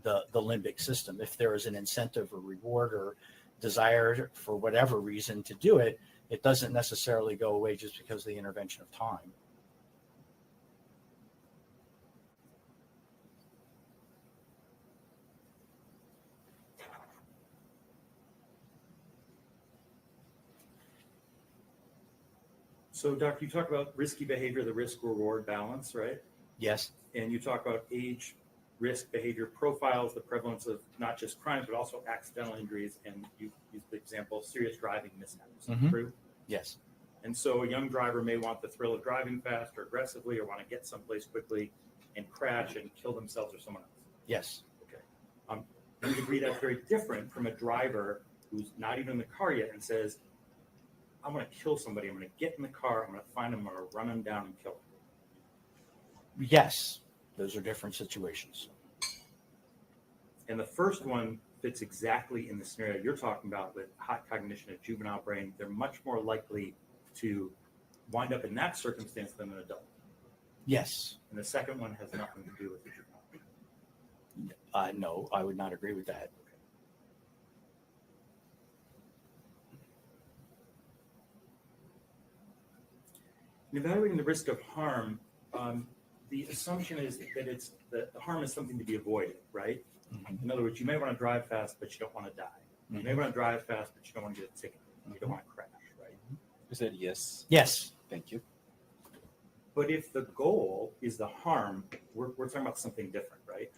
the limbic system. If there is an incentive or reward or desire for whatever reason to do it, it doesn't necessarily go away just because of the intervention of time. So, Doctor, you talk about risky behavior, the risk-reward balance, right? Yes. And you talk about age, risk, behavior profiles, the prevalence of not just crimes, but also accidental injuries. And you use the example of serious driving mishaps. Mhm. True? Yes. And so a young driver may want the thrill of driving fast or aggressively, or want to get someplace quickly and crash and kill themselves or someone else. Yes. Okay. You agree that's very different from a driver who's not even in the car yet and says, I'm going to kill somebody. I'm going to get in the car. I'm going to find him. I'm going to run him down and kill him. Yes. Those are different situations. And the first one fits exactly in the scenario you're talking about with hot cognition of juvenile brain. They're much more likely to wind up in that circumstance than an adult. Yes. And the second one has nothing to do with the juvenile brain. No, I would not agree with that. In evaluating the risk of harm, the assumption is that the harm is something to be avoided, right? Mhm. In other words, you may want to drive fast, but you don't want to die. You may want to drive fast, but you don't want to get a ticket. You don't want to crash, right? I said yes. Yes. Thank you. But if the goal is the harm, we're talking about something different, right?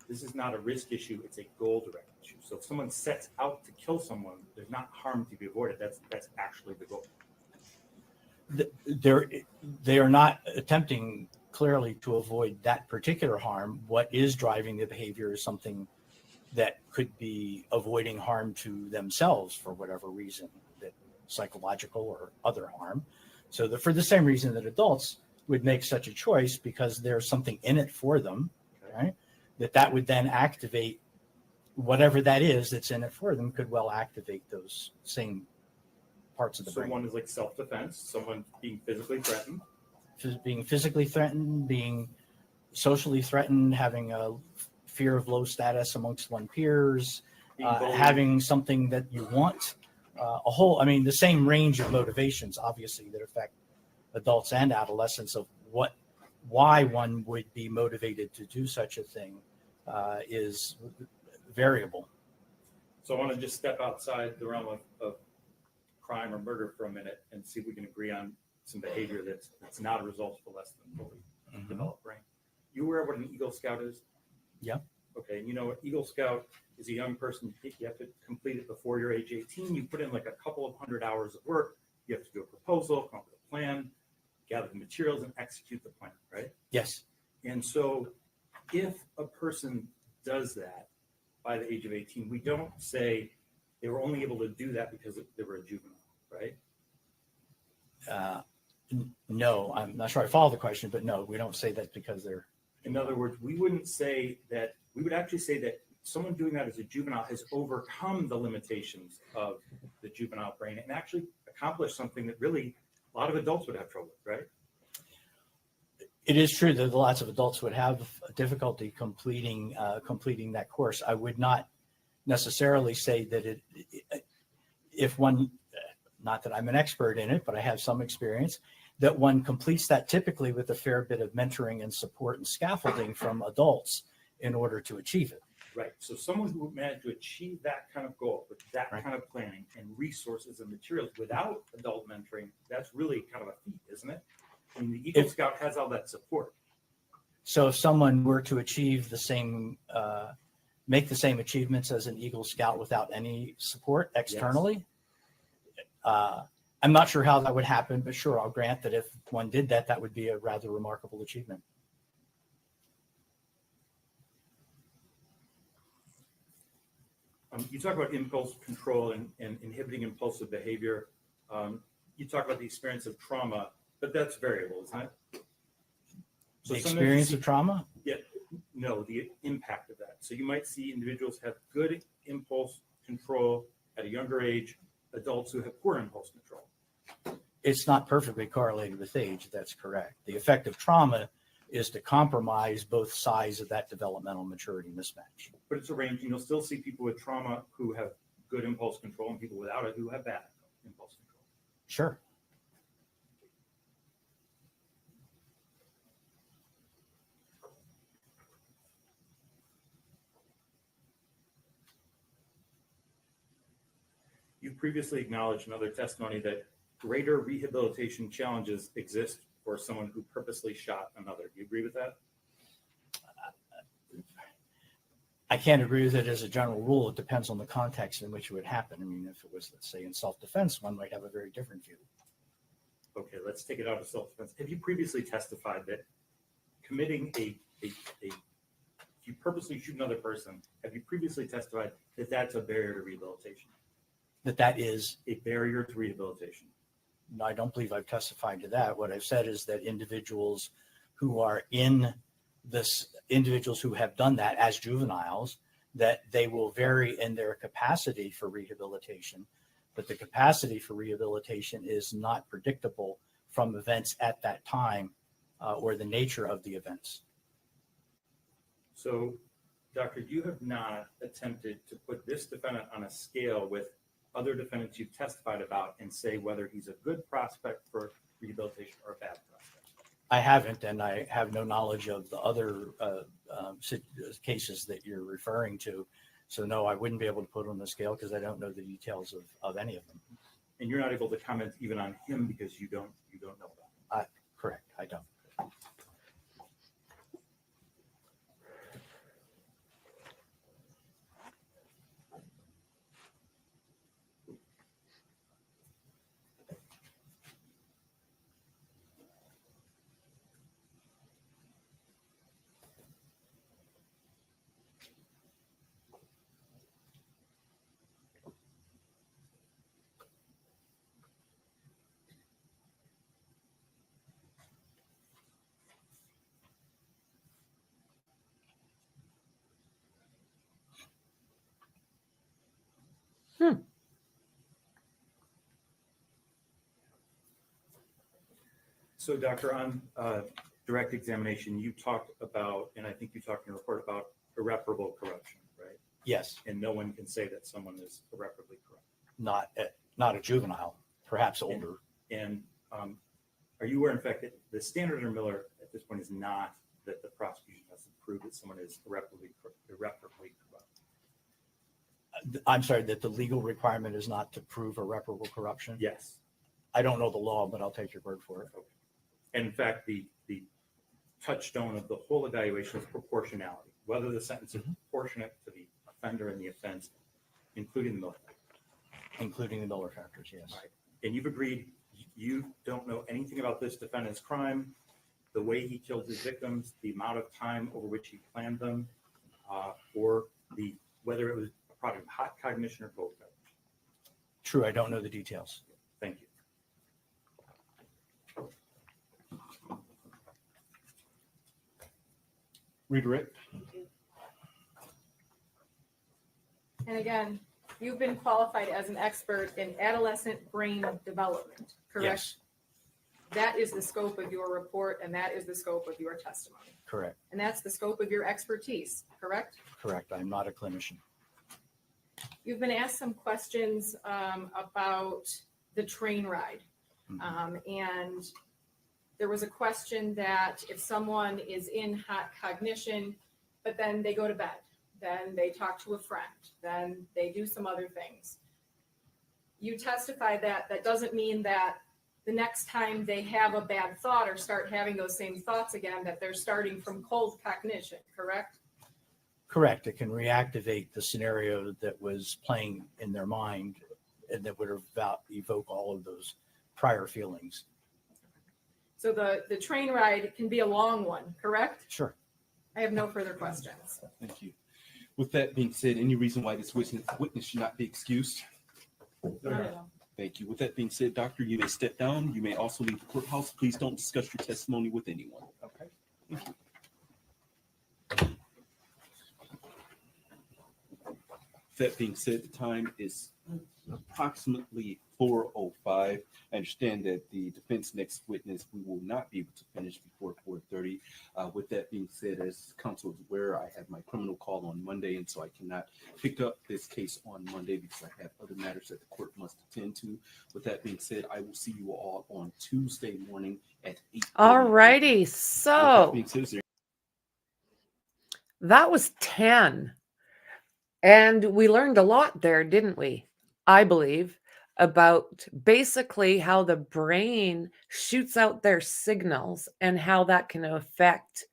This is not a risk issue, it's a goal-directed issue. So if someone sets out to kill someone, there's not harm to be avoided. That's actually the goal. They are not attempting clearly to avoid that particular harm. What is driving the behavior is something that could be avoiding harm to themselves for whatever reason, that psychological or other harm. So for the same reason that adults would make such a choice, because there's something in it for them, right? That would then activate whatever that is that's in it for them, could well activate those same parts of the So brain. one is like self-defense, someone being physically threatened. Being physically threatened, being socially threatened, having a fear of low status amongst one's peers, being bullied. having something that you want, the same range of motivations, obviously, that affect adults and adolescents of why one would be motivated to do such a thing is variable. So I want to just step outside the realm of crime or murder for a minute and see if we can agree on some behavior that's not a result of a less than fully developed brain. You aware of what an Eagle Scout is? Yeah. Okay, and you know what Eagle Scout is a young person. You have to complete it before you're age 18. You put in like a couple of 100 hours of work. You have to do a proposal, come up with a plan, gather the materials, and execute the plan, right? Yes. And so if a person does that by the age of 18, we don't say they were only able to do that because they were a juvenile, right? No, I'm not sure I follow the question, but no, we don't say that because they're. In other words, we wouldn't say that. We would actually say that someone doing that as a juvenile has overcome the limitations of the juvenile brain and actually accomplished something that really a lot of adults would have trouble with, right? It is true that lots of adults would have difficulty completing that course. I would not necessarily say that if one, not that I'm an expert in it, but I have some experience, that one completes that typically with a fair bit of mentoring and support and scaffolding from adults in order to achieve it. Right. So someone who managed to achieve that kind of goal with that Right. kind of planning and resources and materials without adult mentoring, that's really kind of a feat, isn't it? I mean, the Eagle Scout has all that support. So if someone were to achieve make the same achievements as an Eagle Scout without any support externally, I'm not sure how that would happen, but sure, I'll grant that if one did that, that would be a rather remarkable achievement. You talk about impulse control and inhibiting impulsive behavior. You talk about the experience of trauma, but that's variable, isn't it? So The sometimes experience you of trauma? No, the impact of that. So you might see individuals have good impulse control at a younger age, adults who have poor impulse control. It's not perfectly correlated with age. That's correct. The effect of trauma is to compromise both sides of that developmental maturity mismatch. But it's a range, and you'll still see people with trauma who have good impulse control and people without it who have bad impulse control. Sure. You previously acknowledged in other testimony that greater rehabilitation challenges exist for someone who purposely shot another. Do you agree with that? I can't agree with it as a general rule. It depends on the context in which it would happen. I mean, if it was, let's say, in self-defense, one might have a very different view. Okay, let's take it out of self-defense. Have you previously testified that committing if you purposely shoot another person, have you previously testified that that's a barrier to rehabilitation? That is, A barrier to rehabilitation? no, I don't believe I've testified to that. What I've said is that individuals who are in this, individuals who have done that as juveniles, that they will vary in their capacity for rehabilitation, but the capacity for rehabilitation is not predictable from events at that time or the nature of the events. So, Doctor, you have not attempted to put this defendant on a scale with other defendants you've testified about and say whether he's a good prospect for rehabilitation or a bad prospect. I haven't, and I have no knowledge of the other cases that you're referring to. So no, I wouldn't be able to put on the scale because I don't know the details of any of them. And you're not able to comment even on him because you don't know about him. Correct, I don't. So, Doctor, on direct examination, you talked about, and I think you talked in your report about irreparable corruption, right? Yes, And no one can say that someone is irreparably corrupt. not a juvenile, perhaps older. And are you aware, in fact, that the standard under Miller at this point is not that the prosecution has to prove that someone is irreparably corrupt? I'm sorry, that the legal requirement is not to prove irreparable corruption? Yes. I don't know the law, but I'll take your word for it. And in fact, the touchstone of the whole evaluation is proportionality, whether the sentence is proportionate to the offender and the offense, including the Miller factors. Including the Miller factors, yes. Right. And you've agreed you don't know anything about this defendant's crime, the way he killed his victims, the amount of time over which he planned them, or whether it was a product of hot cognition or cold cognition. True, I don't know the details. Thank you. Redirect. And again, you've been qualified as an expert in adolescent brain development, correct? Yes, That is the scope of your report and that is the scope of your testimony. correct, And that's the scope of your expertise, correct? correct. I'm not a clinician. You've been asked some questions about the train ride. And there was a question that if someone is in hot cognition, but then they go to bed, then they talk to a friend, then they do some other things. You testified that that doesn't mean that the next time they have a bad thought or start having those same thoughts again, that they're starting from cold cognition, correct? Correct. It can reactivate the scenario that was playing in their mind and that would evoke all of those prior feelings. So the train ride can be a long one, correct? Sure. I have no further questions. Thank you. With that being said, any reason why this witness should not be excused? Not at all. Thank you. With that being said, Doctor, you may step down. You may also leave the courthouse. Please don't discuss your testimony with anyone. Okay. Thank you. That being said, the time is approximately 4:05. I understand that the defense next witness, we will not be able to finish before 4:30. With that being said, as counsel is aware, I have my criminal call on Monday, and so I cannot pick up this case on Monday because I have other matters that the court must attend to. With that being said, I will see you all on Tuesday morning at 8:30. All righty. With that So being said, is there that was 10. And we learned a lot there, didn't we? I believe about basically how the brain shoots out their signals and how that can affect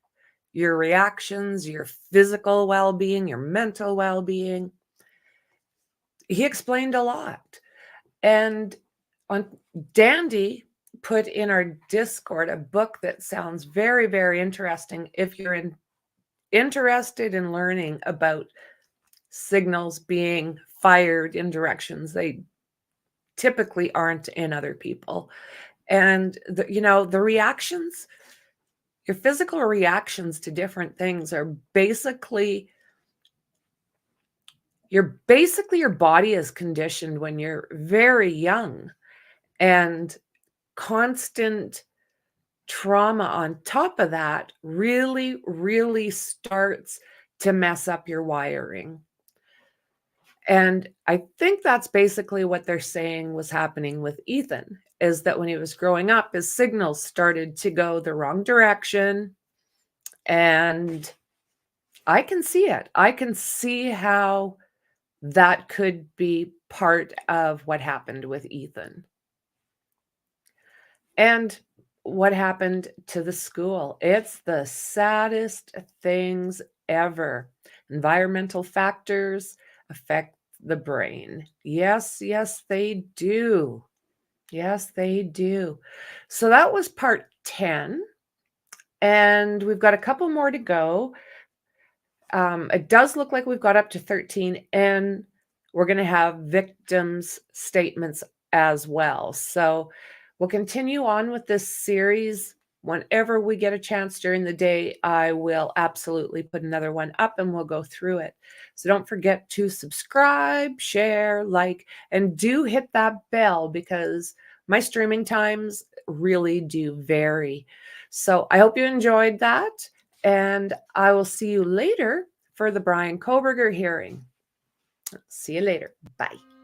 your reactions, your physical well-being, your mental well-being. He explained a lot. And on Dandy put in our Discord a book that sounds very, very interesting if you're interested in learning about signals being fired in directions they typically aren't in other people. And the reactions, your physical reactions to different things are basically your body is conditioned when you're very young, and constant trauma on top of that really, really starts to mess up your wiring. And I think that's basically what they're saying was happening with Ethan, is that when he was growing up, his signals started to go the wrong direction. And I can see it. I can see how that could be part of what happened with Ethan. And what happened to the school. It's the saddest things ever. Environmental factors affect the brain. Yes, they do. Yes, they do. So that was part 10. And we've got a couple more to go. It does look like we've got up to 13, and we're going to have victims' statements as well. So we'll continue on with this series. Whenever we get a chance during the day, I will absolutely put another one up and we'll go through it. So don't forget to subscribe, share, like, and do hit that bell because my streaming times really do vary. So I hope you enjoyed that. And I will see you later for the Brian Koberger hearing. See you later. Bye.